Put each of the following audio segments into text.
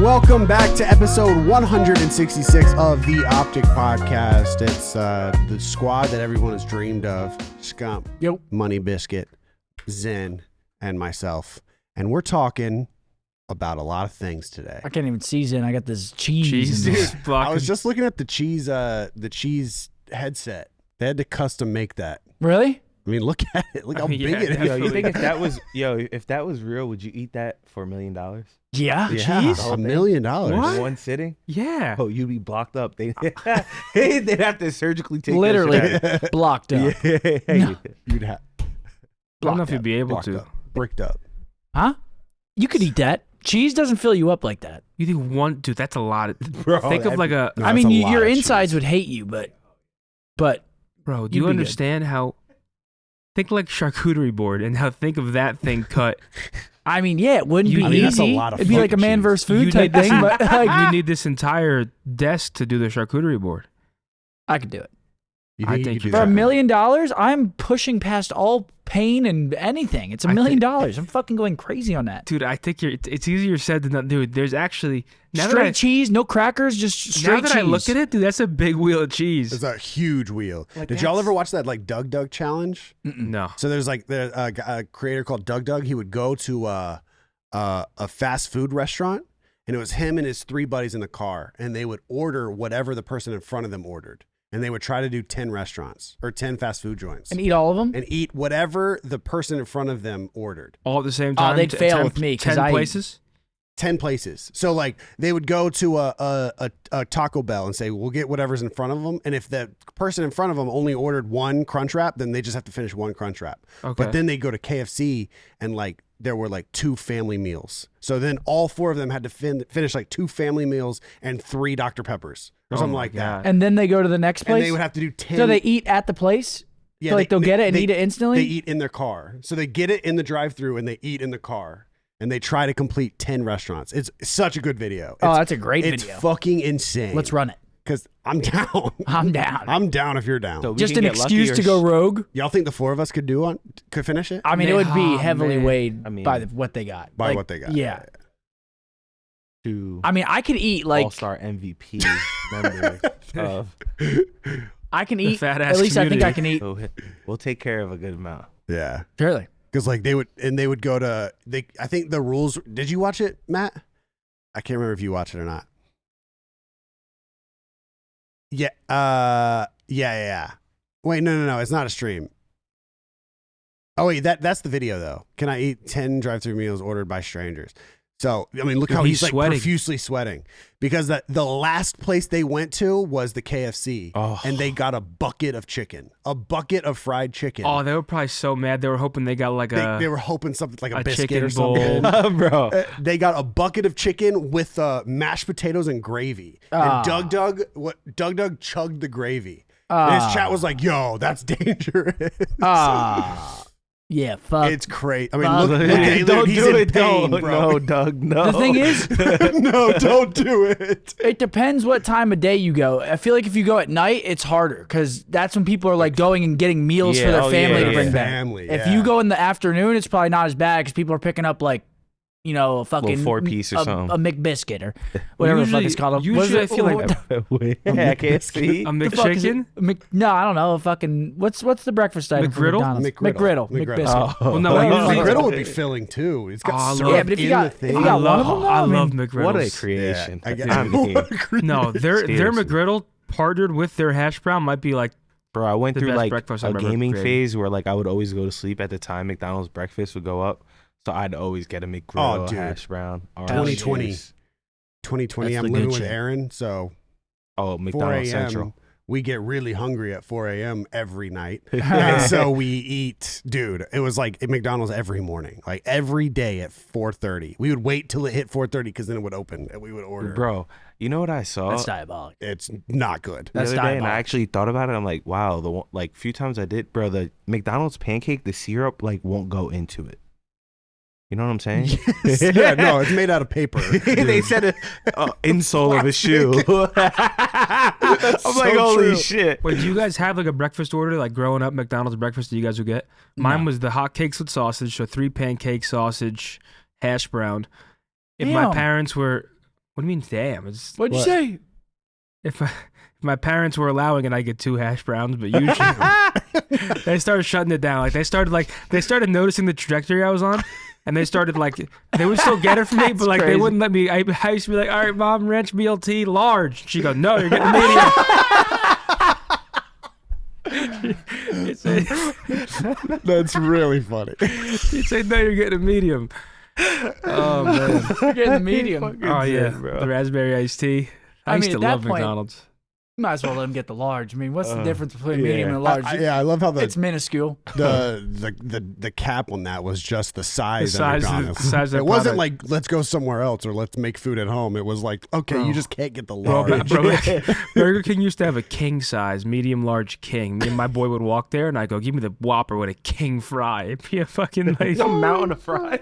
Welcome back to episode 166 of the OpTic Podcast. It's the squad that everyone has dreamed of. Scump, Money Biscuit, Zen, and myself. And we're talking about a lot of things today. I can't even see Zen. I got this cheese. I was just looking at the cheese headset. They had to custom make that. Really? I mean, look at it. Look how big it is. Yo, you think if that was real, would you eat that for $1 million? Yeah. Cheese? $1 million. What? One sitting? Yeah. Oh, you'd be blocked up. They'd have to surgically take literally that shit blocked up. Yeah. No. You'd have. I don't know if you'd be able to. Bricked up. Huh? You could eat that. Cheese doesn't fill you up like that. You think one, dude? That's a lot. Bro, think of like a. I mean, your insides would hate you, but. Bro, do you understand how? Think like charcuterie board and how think of that thing cut. I mean, yeah, it wouldn't be easy. That's a lot of It'd be like a man versus food type thing, but you need this entire desk to do the charcuterie board. I could do it. I think for $1 million, I'm pushing past all pain and anything. It's $1 million. I'm fucking going crazy on that. Dude, I think it's easier said than done. Dude, there's actually straight cheese, no crackers, just straight cheese. Now that I look at it, dude, that's a big wheel of cheese. It's a huge wheel. Did y'all ever watch that like Doug challenge? No. So there's like a creator called Doug. He would go to a fast food restaurant, and it was him and his 3 buddies in the car, and they would order whatever the person in front of them ordered. And they would try to do 10 restaurants or 10 fast food joints. And eat all of them? And eat whatever the person in front of them ordered. All at the same time? Oh, they'd fail with me. 10 places? 10 places. So like they would go to a Taco Bell and say, we'll get whatever's in front of them. And if the person in front of them only ordered 1 Crunch Wrap, then they just have to finish 1 Crunch Wrap. Okay. But then they go to KFC and like there were like 2 family meals. So then all 4 of them had to finish like 2 family meals and 3 Dr. Peppers or something like that. And then they go to the next place? And they would have to do 10. So they eat at the place? Yeah, so like they'll get it and eat it instantly? They eat in their car. So they get it in the drive-thru and they eat in the car. And they try to complete 10 restaurants. It's such a good video. That's a great video. It's fucking insane. Let's run it. Because I'm down. I'm down. I'm down if you're down. So just an excuse to go rogue. Y'all think the 4 of us could finish it? I mean, it would be heavily weighed by what they got. By what they got. Yeah. I mean, I could eat like All-Star MVP member of. I can eat. Fat-ass at least community. I think I can eat. So we'll take care of a good amount. Yeah. Surely. Because like they would go to I think the rules. Did you watch it, Matt? I can't remember if you watched it or not. Yeah. Yeah. Wait, no. It's not a stream. Oh wait, that's the video though. Can I eat 10 drive-thru meals ordered by strangers? So I mean, look how he's like sweating. Profusely sweating because the last place they went to was the KFC, and they got a bucket of fried chicken. Oh, they were probably so mad. They were hoping they got like they were hoping something like a biscuit chicken or something, bro. They got a bucket of chicken with mashed potatoes and gravy. And Doug chugged the gravy. And his chat was like, "Yo, that's dangerous." Yeah, fuck. It's crazy. I mean, look, he's in pain, bro. No, Doug, no. The thing is, no, don't do it. It depends what time of day you go. I feel like if you go at night, it's harder because that's when people are like going and getting meals for their family to bring back. If you go in the afternoon, it's probably not as bad because people are picking up like, you know, a fucking 4-piece or something. A McBiscuit or whatever the fuck it's called. Usually I feel like I can't see. A McChicken? No, I don't know. A fucking what's the breakfast item? McGriddle? McGriddle. McBiscuit. Well, no, McGriddle would be filling too. It's got syrup but if you in got, the thing. if you got one of them, I love McGriddles. What a creation! Yeah, no, their McGriddle partnered with their hash brown might be like. Bro, I went through like a gaming created. phase where like I would always go to sleep at the time McDonald's breakfast would go up. So I'd always get a McGriddle, hash brown. 2020. I'm living with Aaron, so McDonald's Central. We get really hungry at 4 a.m. every night. And so we eat, dude, it was like at McDonald's every morning, like every day at 4:30. We would wait till it hit 4:30 because then it would open and we would order. Bro, you know what I saw? That's diabolic. It's not good. The other day, and I actually thought about it. I'm like, wow, few times I did, bro, the McDonald's pancake, the syrup like won't go into it. You know what I'm saying? Yes. Yeah, no, it's made out of paper. They said an insole of a shoe. I'm like, holy shit. Wait, do you guys have like a breakfast order? Like growing up, McDonald's breakfast that you guys would get? Mine was the hot cakes with sausage, so 3 pancake sausage, hash brown. If my parents were What do you mean, damn? What'd you say? If my parents were allowing it, I get 2 hash browns, but usually they started shutting it down. Like they started noticing the trajectory I was on, and they started they would still get it from me, but crazy. they wouldn't let me. I used to be like, all right, Mom, ranch BLT large. She goes, no, you're getting medium. That's really funny. She'd say, no, you're getting a medium. Oh man, You're getting the medium. oh yeah, the raspberry iced tea. I used to love McDonald's. You might as well let them get the large. I mean, what's the difference between medium and large? I love how it's minuscule. the cap on that was just the size The size of of the- McDonald's. the size of It the wasn't product. like let's go somewhere else or let's make food at home. It was like, okay, Bro. you just can't get the Bro, large. Burger King used to have a king size, medium, large king. Me and my boy would walk there, and I go, give me the Whopper with a king fry. It'd be a fucking like A mountain of fries.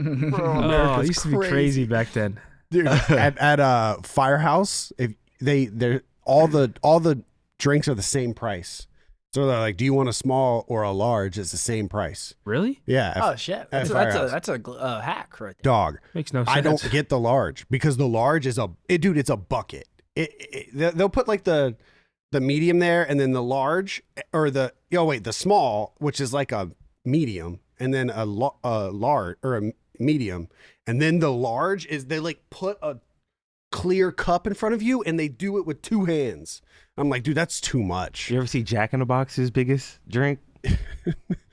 Oh, it used to be crazy back then. Dude, at Firehouse, if they're all the drinks are the same price. So they're like, do you want a small or a large? It's the same price. Really? Yeah. Oh shit! at That's Firehouse. a hack right there. Dog. Makes no sense. I don't get the large because the large is it's a bucket. They'll put like the medium there and then the large or the small, which is like a medium, and then a large or a medium, and then the large is they like put a clear cup in front of you and they do it with 2 hands. I'm like, dude, that's too much. You ever see Jack in the Box's biggest drink?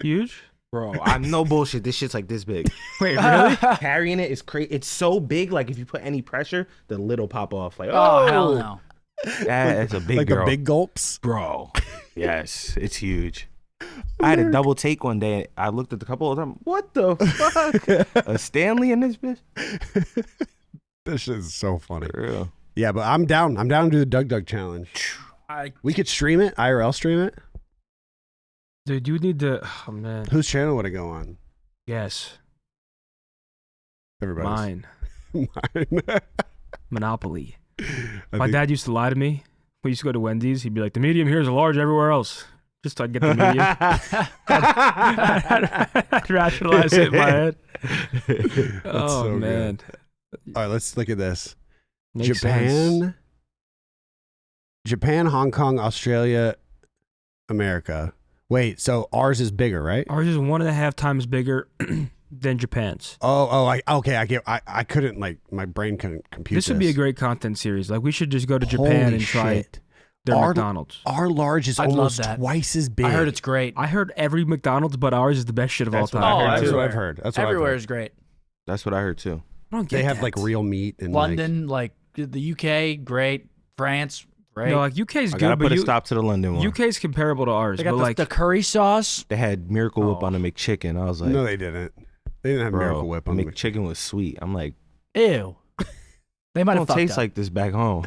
Huge? Bro, I'm no bullshit. This shit's like this big. Wait, really? Carrying it is crazy. It's so big, like if you put any pressure, the lid will pop off. Like, Oh hell no! That's a big Like girl. the big gulps. Bro. Yes, it's huge. I had a double take one day. I looked at the couple of them. What the fuck? A Stanley in this bitch? This shit is so funny. For real. Yeah, but I'm down. I'm down to do the Doug Doug challenge. We could stream it, IRL stream it. Dude, you need to. Oh man. Whose channel would it go on? Yes. Everybody's. Mine. Mine. Monopoly. I My think- dad used to lie to me. We used to go to Wendy's. He'd be like, the medium here is a large everywhere else. Just so I'd get the medium. I'd rationalize it in my head. Oh, so man. All right, let's look at this. Makes sense. Japan, Hong Kong, Australia, America. Wait, so ours is bigger, right? Ours is 1.5 times bigger than Japan's. I couldn't my brain couldn't compute This would be a great content series. Like, we should just go to Japan Holy and try shit. their Our- McDonald's. Our large is I'd love almost that. twice as big. I heard it's great. I heard every McDonald's but ours is the best shit of all That's what time. I heard, That's too. what I've heard. That's what I've Everywhere heard. is great. That's what I heard too. I don't get They have that. like real meat and London, like the UK, great. France, great. No, like UK's I good, gotta but put a stop to the London one. UK's comparable to ours. they But got like, the curry sauce. They had Miracle Whip Oh. on the McChicken. I was like, no, they didn't. They didn't have bro, Miracle Whip the on the McChicken was sweet. I'm like, Ew. They might it have don't fucked taste up. like this back home.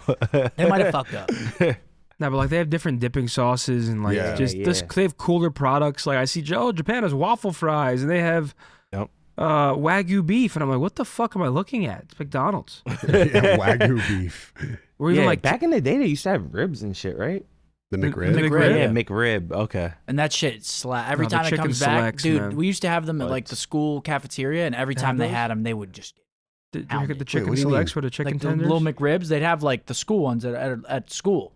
They might have fucked up. no, but like they have different dipping sauces and like Yeah. this. They have cooler products. Like I see, Japan has waffle fries and they have Yep. Wagyu beef, and I'm like, what the fuck am I looking at? It's McDonald's. Yeah, Wagyu beef. Or even yeah, like back in the day, they used to have ribs and shit, right? The The McRib. McRib. Yeah, Yeah. McRib. Okay. And that shit slap. Every No, the time it chicken comes back, selects, dude, man. we used to have them at What? like the school cafeteria, and every They time have they those? had them, they would just did you Pound get it. the Wait, chicken what do you mean? selects for the chicken like the tenders? little McRibs. They'd have like the school ones at school.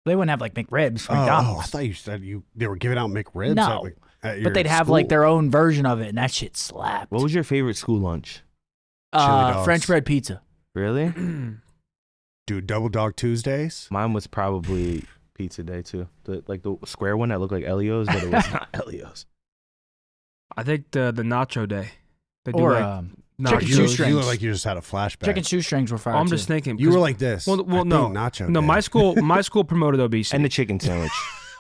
They wouldn't have like McRibs from Oh, McDonald's. I thought you said they were giving out McRibs. No. at your But they'd have school. like their own version of it, and that shit slapped. What was your favorite school lunch? Chili dogs. French bread pizza. Really? Dude, Double Dog Tuesdays. Mine was probably pizza day too. The square one that looked like Elio's, but it was not Elio's. I think the nacho day. They do Or like chicken you, shoestrings. you look like you just had a flashback. chicken shoestrings were fire. I'm too. just thinking. You were 'cause- like this. well, I no, think Nacho. no. did. My school promoted obesity. And the chicken sandwich.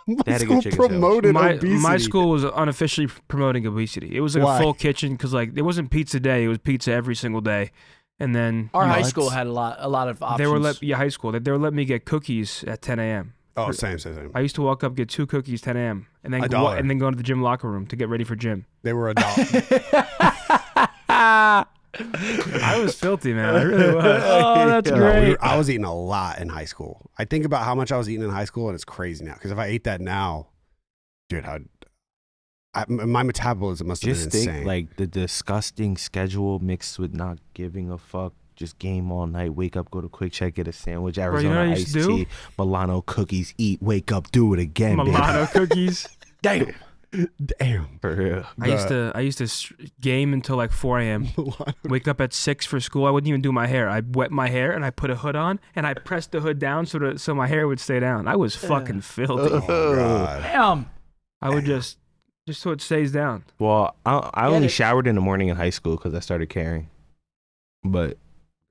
My They had a good school chicken sandwich. promoted my obesity. school was unofficially promoting obesity. It was like Why? a full kitchen because like it wasn't pizza day; it was pizza every single day. And then Our high Nuts. school had a lot of options. they were high school. They were letting me get cookies at 10 a.m. Oh, same. I used to walk up, get 2 cookies 10 a.m. and then $1. and then go to the gym locker room to get ready for gym. They were $1. I was filthy, man. I really was. Oh, that's No, great. I was eating a lot in high school. I think about how much I was eating in high school, and it's crazy now. Because if I ate that now, dude, my metabolism must have Just been think insane. like the disgusting schedule mixed with not giving a fuck. just game all night, wake up, go to Quick Check, get a sandwich, Arizona you know what I used iced to do? tea, Milano cookies, eat, wake up, do it again, Milano cookies. Damn. Damn. For real. I used to game until like 4 a.m. Wake up at 6 for school. I wouldn't even do my hair. I wet my hair and I put a hood on and I pressed the hood down so my hair would stay down. I was fucking filthy. Oh, God. Damn. I would just so it stays down. Well, I only showered in the morning in high school because I started caring. But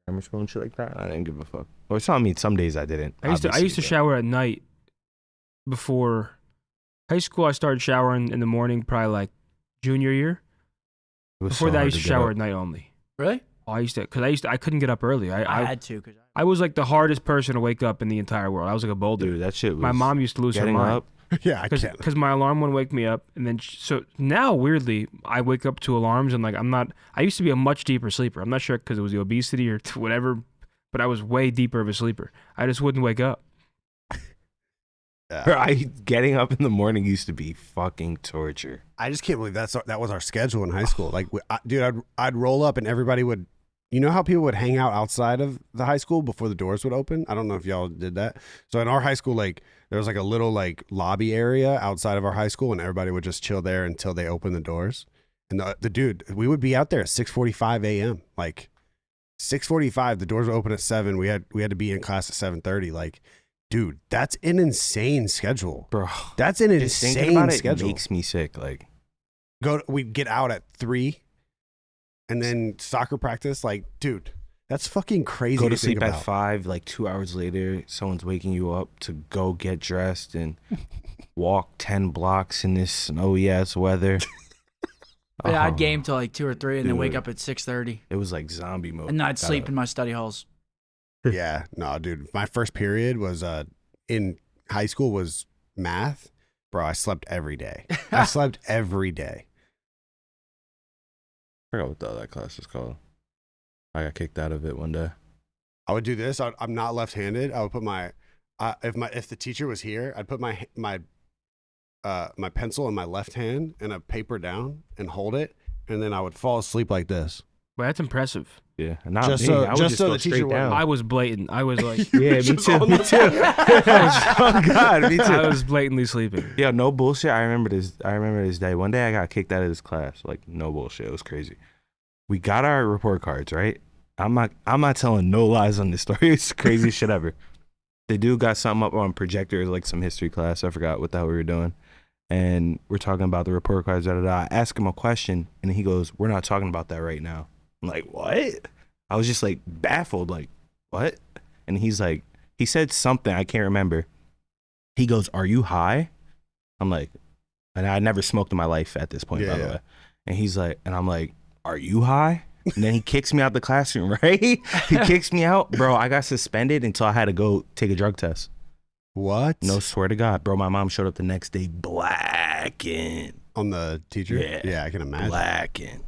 grammar school and shit like that, I didn't give a fuck. Or some days I didn't. I used to shower at night before high school. I started showering in the morning, probably like junior year. Before that, I used to shower at night only. Really? Oh, I couldn't get up early. I had to. Cause I was like the hardest person to wake up in the entire world. I was like a boulder. Dude, that shit was My mom used to lose her getting mind. up. Yeah, I can't. Because my alarm wouldn't wake me up, and then so now weirdly I wake up to alarms and like I used to be a much deeper sleeper. I'm not sure because it was the obesity or whatever, but I was way deeper of a sleeper. I just wouldn't wake up. Yeah. Getting up in the morning used to be fucking torture. I just can't believe that was our schedule in high school. Like, dude, I'd roll up and everybody would. You know how people would hang out outside of the high school before the doors would open? I don't know if y'all did that. So in our high school, like there was like a little like lobby area outside of our high school, and everybody would just chill there until they opened the doors. And the dude, we would be out there at 6:45 a.m. Like 6:45, the doors would open at 7. We had to be in class at 7:30. Like, dude, that's an insane schedule, Bro. That's an Just thinking insane about it schedule. makes me sick. Like, We'd get out at 3. And then soccer practice, like, dude, that's fucking crazy. go to think sleep at about. 5, like 2 hours later, someone's waking you up to go get dressed and walk 10 blocks in this snowy ass weather. Yeah, I'd game till like 2 or 3 and then wake Dude. up at 6:30. It was like zombie mode. And I'd sleep in my study halls. Yeah, no, dude. My first period was in high school was math. Bro, I slept every day. I slept every day. I forgot what the other class is called. I got kicked out of it one day. I would do this. I'm not left-handed. I would put if the teacher was here, I'd put my pencil in my left hand and a paper down and hold it, and then I would fall asleep like this. Well, that's impressive. Yeah, and not Just me. so- I would just just so go the teacher straight wouldn't- down. I was blatant. I was like, Yeah, me too. Me too. Oh God, me too. I was blatantly sleeping. Yeah, no bullshit. I remember this day. One day I got kicked out of this class. Like, no bullshit. It was crazy. We got our report cards, right? I'm not telling no lies on this story. It's the craziest shit ever. The dude got something up on projector, like some history class. I forgot what the hell we were doing. And we're talking about the report cards. I ask him a question, and he goes, "We're not talking about that right now." I'm like, "What?" I was just like baffled, like, "What?" And he's like, he said something, I can't remember. He goes, "Are you high?" I'm like, and I never smoked in my life at this point, by the way. And he's like, and I'm like, "Are you high?" And then he kicks me out the classroom, right? He kicks me out. Bro, I got suspended until I had to go take a drug test. What? No, swear to God. Bro, my mom showed up the next day blackened. On the teacher? Yeah, I can imagine. Blackened.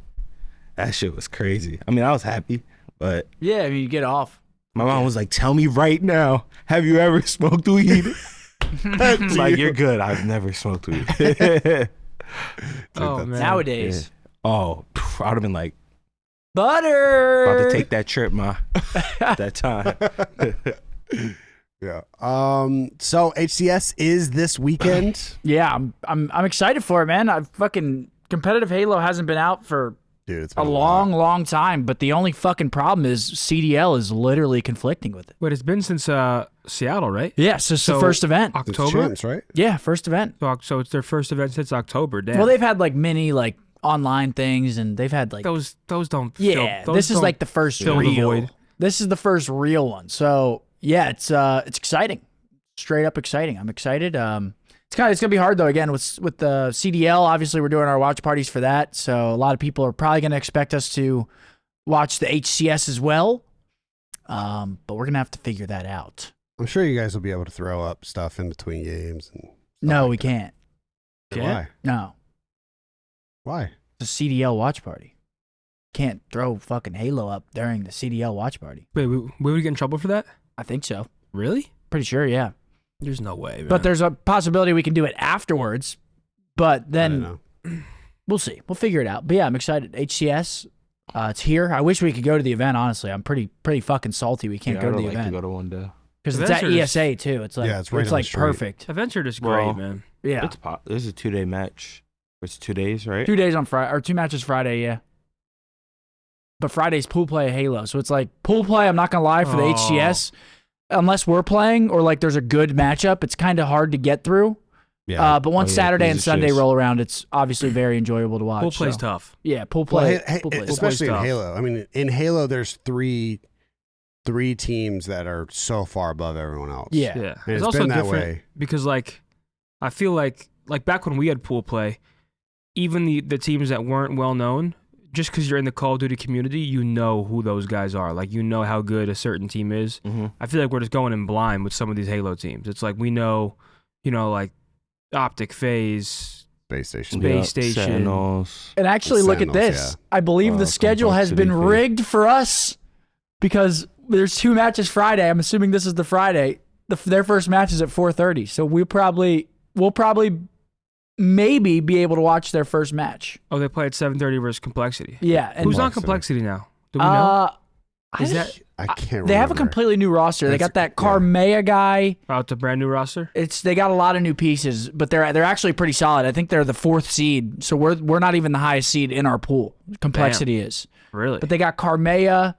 That shit was crazy. I mean, I was happy, but Yeah, I mean, you get off. my mom was like, "Tell me right now, have you ever smoked weed?" I'm like, "You're good. I've never smoked weed." Oh man. Nowadays. Oh, I would have been like, Butter. about to take that trip, ma. That time. Yeah. So HCS is this weekend. Yeah, I'm excited for it, man. I've fucking competitive Halo hasn't been out for Dude, it's a been long time, but the only fucking problem is CDL is literally conflicting with it. Wait, it's been since Seattle, right? Yes, it's the So- first event. It's October. chance, right? Yeah, first event. So it's their first event since October. Damn. Well, they've had like many like online things, and they've had like those don't. yeah. those This is don't like the first fill the real. void. This is the first real one. So yeah, it's exciting, straight up exciting. I'm excited. It's gonna be hard though. Again, with the CDL, obviously we're doing our watch parties for that. So a lot of people are probably gonna expect us to watch the HCS as well. But we're gonna have to figure that out. I'm sure you guys will be able to throw up stuff in between games. And No, like we that. can't. Why? No, Why? it's a CDL watch party. Can't throw fucking Halo up during the CDL watch party. Wait, we would get in trouble for that? I think so. Really? Pretty sure, yeah. There's no way. Man. But there's a possibility we can do it afterwards. But I don't then know. we'll see. We'll figure it out. But yeah, I'm excited. HCS, It's here. I wish we could go to the event. Honestly, I'm pretty fucking salty we can't go to the like event. to go to one day. Because it's at ESA too. It's like it's right on like the street. perfect. Events are just great, man. Yeah, This is a 2-day match. It's 2 days, right? 2 days on Friday or 2 matches Friday. Yeah. But Friday's pool play at Halo, so it's like pool play. I'm not gonna lie for the HCS, unless we're playing or like there's a good matchup, it's kind of hard to get through. Yeah. But once Saturday and Sunday roll around, it's obviously very enjoyable to watch. Pool play's tough. Yeah, pool play. Especially in tough. Halo. I mean, in Halo, there's three teams that are so far above everyone else. Yeah. And It's it's also been that different way. because like I feel like back when we had pool play, even the teams that weren't well known, just because you're in the Call of Duty community, you know who those guys are. Like, you know how good a certain team is. Mm-hmm. I feel like we're just going in blind with some of these Halo teams. It's like we know, like OpTic, FaZe, Space Station. Space Station. Sentinels. And actually, look at Sentinels, this. I believe the schedule has been Complexity. rigged for us because there's 2 matches Friday. I'm assuming this is the Friday. Their first match is at 4:30, so we'll probably maybe be able to watch their first match. Oh, they play at 7:30 versus Complexity. Yeah. And Who's on Complexity now? Do we know? I can't remember. They have a completely new roster. They got that Carmea guy. Oh, it's a brand new roster? They got a lot of new pieces, but they're actually pretty solid. I think they're the 4th seed, so we're not even the highest seed in our pool. Complexity is. Really? But they got Carmea.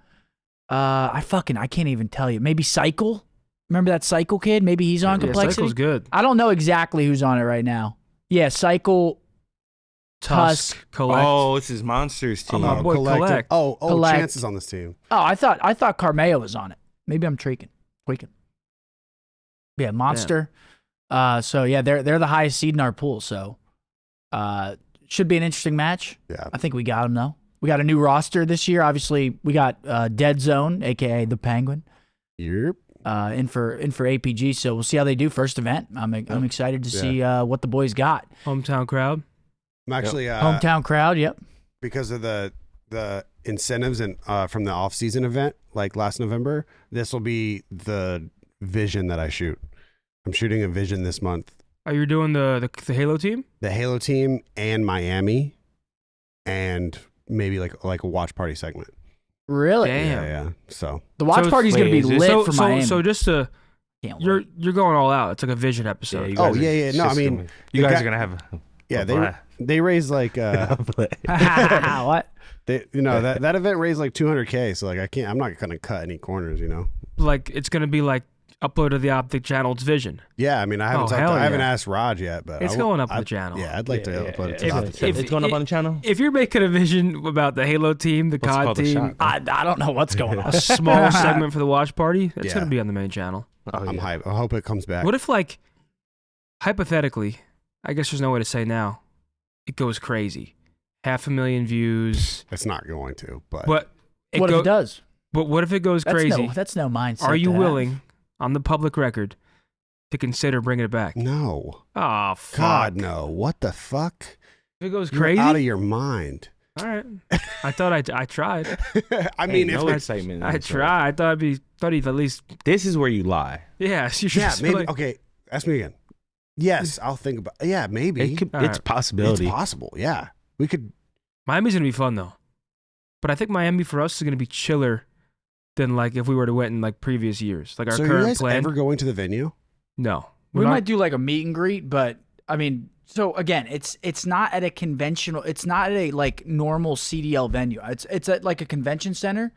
I can't even tell you. Maybe Cycle. Remember that Cycle kid? Maybe he's on Complexity. Cycle's good. I don't know exactly who's on it right now. Yeah, Cycle. Tusk. Collect. Oh, it's his Monsters team. my boy Collect. Collect. Chance is on this team. Oh, I thought Carmea was on it. Maybe I'm tweaking. Yeah, Monster. So yeah, they're the highest seed in our pool. So, should be an interesting match. Yeah. I think we got them though. We got a new roster this year. Obviously, we got Dead Zone, aka the Penguin, Yep. in for APG. So we'll see how they do first event. I'm excited to see what the boys got. Hometown crowd. I'm actually Hometown crowd. Yep. because of the incentives and from the off-season event like last November. This will be the vision that I shoot. I'm shooting a vision this month. Are you doing the Halo team? The Halo team and Miami, and maybe like a watch party segment. Really? Damn. Yeah. So The watch So party's gonna be wait, is this- lit for Miami. So just to Can't wait. you're going all out. It's like a vision episode. you guys yeah. No, I mean, you the guys guy- are gonna have. they raised like What? that event raised like $200K. So like I'm not gonna cut any corners. Like it's gonna be like upload to the OpTic channel. It's vision. Yeah, I mean, I haven't hell I haven't yeah. asked Raj yet, but It's going up on the channel. Yeah, I'd like to upload it to If- the if- It's going up on the channel. If you're making a vision about the Halo team, the What's it COD called? The team, shot? I don't know what's going on. a small segment for the watch party, it's Yeah. gonna be on the main channel. I'm hyped. I hope it comes back. What if, like, hypothetically, I guess there's no way to say now, it goes crazy, 500,000 views, It's not going to, but What if it does? But what if it goes crazy? That's no mindset. Are you to have. willing, on the public record, to consider bringing it back? no. Oh, fuck. God, no. What the fuck? If it goes You're crazy, out of your mind. all right. I thought I tried. I mean, no if excitement. I tried. I thought he'd at least. This is where you lie. Yeah, you should yeah, just maybe. like- Okay, ask me again. Yes, I'll think about. Yeah, maybe. It's All right. a possibility. It's possible. Yeah, we could. Miami's gonna be fun though, but I think Miami for us is gonna be chiller than like if we were to went in like previous years. Like our So, are you current guys plan. ever going to the venue? No, We We're not- might do like a meet and greet, but I mean, so again, it's not at a conventional. It's not at a like normal CDL venue. It's at like a convention center,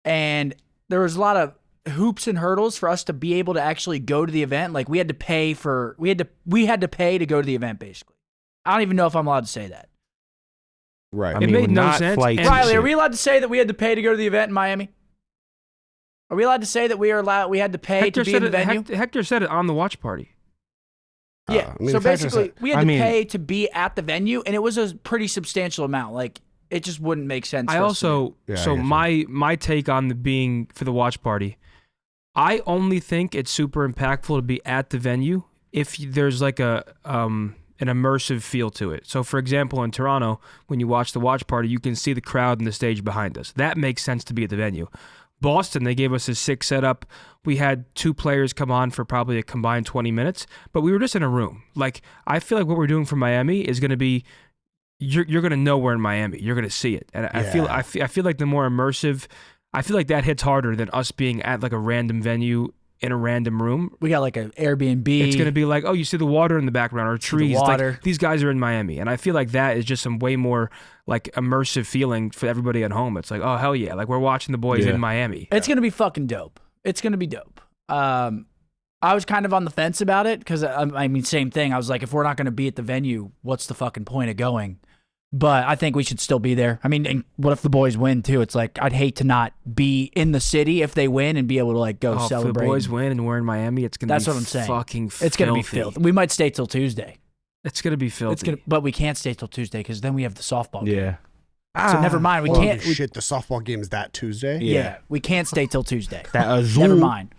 and there was a lot of hoops and hurdles for us to be able to actually go to the event. Like we had to pay to go to the event. Basically, I don't even know if I'm allowed to say that. Right. I It mean, made no not sense, flights and- and Riley, are shit. we allowed to say that we had to pay to go to the event in Miami? Are we allowed to say that we had to pay Hector to be said in the it. venue? Hector said it on the watch party. Yeah. I mean, So the fact is basically, that- we had I to mean- pay to be at the venue, and it was a pretty substantial amount. Like, it just wouldn't make sense. I for us to do. also Yeah, I so get my take on the being for the watch party. I only think it's super impactful to be at the venue if there's like an immersive feel to it. So, for example, in Toronto, when you watch the watch party, you can see the crowd and the stage behind us. That makes sense to be at the venue. Boston, they gave us a sick setup. We had 2 players come on for probably a combined 20 minutes, but we were just in a room. Like, I feel like what we're doing for Miami is going to be you're gonna know we're in Miami. You're gonna see it, and I feel like the more immersive, I feel like that hits harder than us being at like a random venue in a random room. We got like an Airbnb. It's gonna be like, oh, you see the water in the background or trees. The water. Like, these guys are in Miami, and I feel like that is just some way more like immersive feeling for everybody at home. It's like, oh hell yeah, like we're watching the boys in Miami. It's gonna be fucking dope. It's gonna be dope. I was kind of on the fence about it because I mean, same thing. I was like, if we're not gonna be at the venue, what's the fucking point of going? But I think we should still be there. I mean, and what if the boys win too? It's like I'd hate to not be in the city if they win and be able to like go celebrate. If the boys win and we're in Miami, it's gonna. That's be what I'm saying. Fucking filthy. It's gonna be filthy. We might stay till Tuesday. It's gonna be filthy. But we can't stay till Tuesday because then we have the softball game. Yeah. So never mind. We can't. Shit, the softball game is that Tuesday. Yeah, we can't stay till Tuesday. Never mind.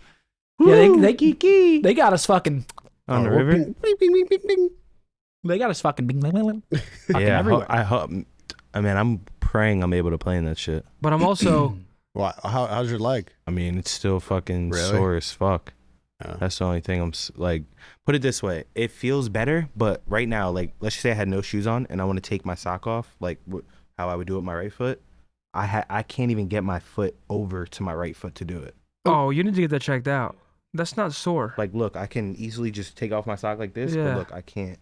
Yeah, they got us fucking on the river. Bing, bing, bing, bing, bing. They got us fucking bing, bing, bing, bing. Yeah, everywhere. I hope. I mean, I'm praying I'm able to play in that shit. But I'm also. How's your leg? I mean, it's still fucking sore as fuck. Oh. That's the only thing. I'm like, put it this way, it feels better, but right now, like, let's just say I had no shoes on and I want to take my sock off, like how I would do it with my right foot. I can't even get my foot over to my right foot to do it. Oh, you need to get that checked out. That's not sore. Like, look, I can easily just take off my sock like this, but look, I can't.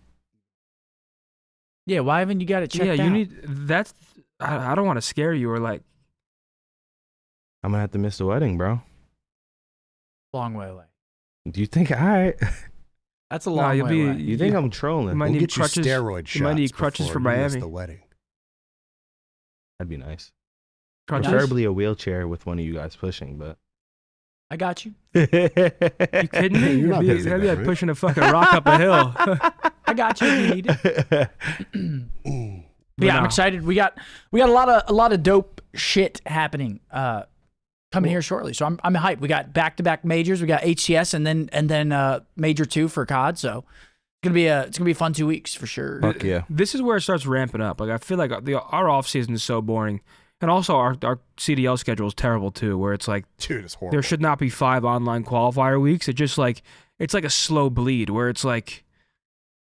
Yeah, why haven't you got it checked out? Yeah, you need. That's. I don't want to scare you or like. I'm gonna have to miss the wedding, bro. Long way away. Do you think? All right. That's a long way away. You think I'm trolling? You might We'll need get crutches. you steroid shots. You might need crutches for before you miss Miami. the wedding. That'd be nice. Crutches? Preferably a wheelchair with one of you guys pushing, but. I got you. You kidding me? You're not That'd busy be then, like right? pushing a fucking rock up a hill. I got you if you need it. But Yeah, no. I'm excited. We got a lot of dope shit happening coming here shortly. So I'm hyped. We got back-to-back majors. We got HCS and then major 2 for COD. So it's gonna be a fun 2 weeks for sure. Fuck yeah. This is where it starts ramping up. Like I feel like our off season is so boring, and also our CDL schedule is terrible too. Where it's like, Dude, it's horrible. there should not be 5 online qualifier weeks. It just like it's like a slow bleed where it's like,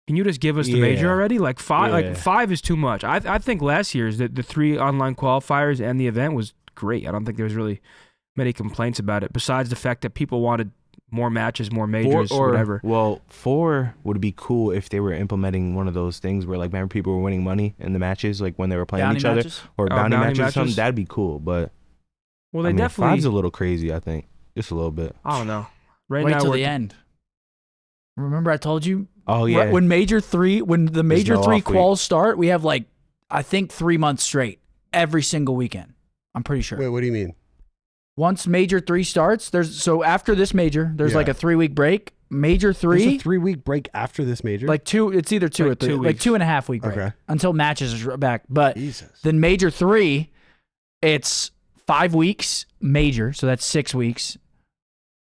can you just give us the major already? Like 5, like 5 is too much. I think last year's the 3 online qualifiers and the event was great. I don't think there was really many complaints about it. Besides the fact that people wanted more matches, more majors, whatever. Well, 4 would be cool if they were implementing one of those things where, like, remember people were winning money in the matches, like when they were playing Bounty each matches? other, or bounty matches or matches? something. That'd be cool. But Well, they I mean, definitely. 5's a little crazy. I think just a little bit. I don't know. Right Wait now till we're the end. Remember I told you? Oh yeah. When the major no 3 off week. quals start, we have like I think 3 months straight every single weekend. I'm pretty sure. Wait, what do you mean? Once major 3 starts, after this major, there's like a 3-week break. Major 3, There's a 3-week break after this major? like 2. It's either 2 Like or 3, 2 like weeks. 2.5 week break Okay. until matches are back. But Jesus. then major 3, it's 5 weeks major, so that's 6 weeks.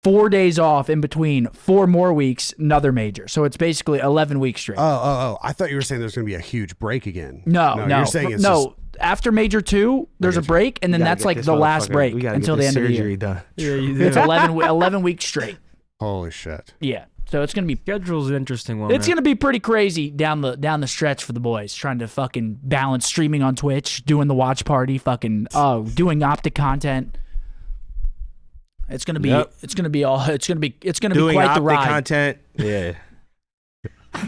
4 days off in between, 4 more weeks, another major. So it's basically 11 weeks straight. Oh. I thought you were saying there's going to be a huge break again. No. You're saying it's no. After major 2, there's a you. break, and then We gotta that's get like this the last motherfucker- break we gotta until get the this end of the surgery year. done. Yeah, you do. It's 11 weeks straight. Holy shit. Yeah. So it's gonna be Schedule's an interesting one. it's man. gonna be pretty crazy down the stretch for the boys, trying to fucking balance streaming on Twitch, doing the watch party, doing OpTic content. It's gonna be Yep. it's gonna be Doing quite the OpTic ride. content. Yeah.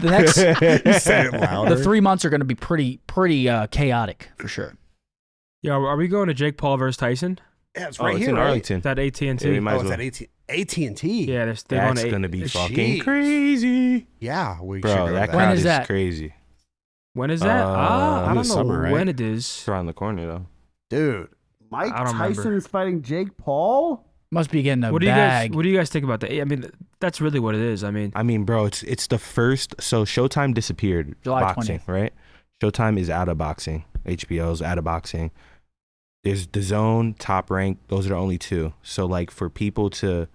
The next You said it louder. the 3 months are gonna be pretty chaotic for sure. Yeah, are we going to Jake Paul versus Tyson? Yeah, it's Oh, right it's here, in right? Arlington. Is that AT&T? Yeah, we might Oh, as it's well. at AT&T. Yeah, they're That's going to gonna be Jeez. fucking crazy, Yeah, we should bro. go That to When crowd is is that? crazy. When is that? I in don't know the summer, right? when it is. It's around the corner though. Dude, Mike I don't Tyson remember. is fighting Jake Paul? Must be getting a What do bag. you guys think about that? I mean, that's really what it is. I mean, Bro, it's the first. So Showtime disappeared. July boxing, 20th. right? Showtime is out of boxing. HBO's out of boxing. There's DAZN, Top Rank. Those are the only 2. So like for people to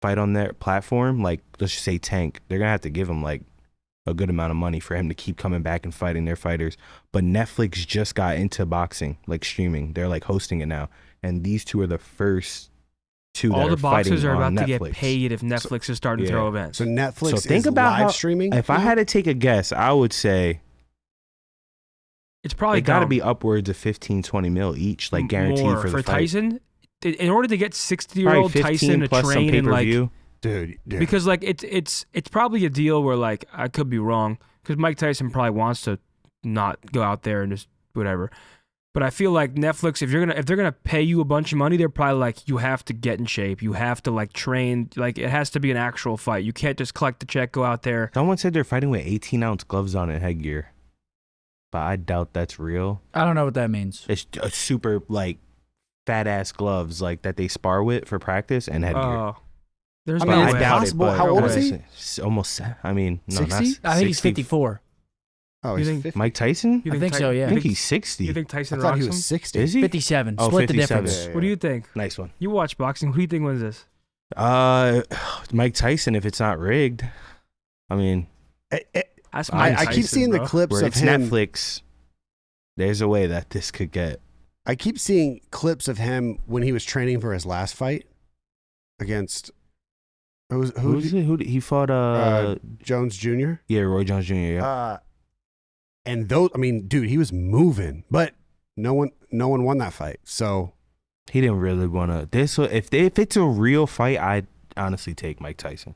fight on their platform, like let's just say Tank, they're gonna have to give him like a good amount of money for him to keep coming back and fighting their fighters. But Netflix just got into boxing, like streaming. They're like hosting it now, and these 2 are the first 2 all that the are boxers fighting are on about to Netflix. get paid if Netflix is starting to yeah. throw events. So Netflix So think is about live how- streaming? If I had to take a guess, I would say It's probably They got to be upwards of 15-20 mil each, like guaranteed more for the fight. Tyson. In order to get 60-year-old Tyson to train and like, dude, because like it's probably a deal where like I could be wrong because Mike Tyson probably wants to not go out there and just whatever. But I feel like Netflix, if they're gonna pay you a bunch of money, they're probably like, you have to get in shape, you have to like train, like it has to be an actual fight. You can't just collect the check, go out there. Someone said they're fighting with 18-ounce gloves on and headgear, but I doubt that's real. I don't know what that means. It's a super like fat ass gloves like that they spar with for practice and headgear. There's I no mean, way. it's possible. How old is he? Almost. I mean, no, 60? not I think he's 60. 54. Oh, You he's think- 50. Mike Tyson? I think so, yeah. I think he's 60. You think I Tyson thought he rocks was him? 60. Is he? 57. Oh, Split the 57. difference. Yeah. What do you think? Nice one. You watch boxing. Who do you think wins this? Mike Tyson, if it's not rigged. I mean, That's I Mike keep Tyson, seeing bro. the clips where of it's him. Netflix, there's a way that this could get. I keep seeing clips of him when he was training for his last fight against Who did he fought? Jones Jr. Yeah, Roy Jones Jr. Yeah. And those, I mean, dude, he was moving, but no one won that fight. So He didn't really want to. If it's a real fight, I'd honestly take Mike Tyson.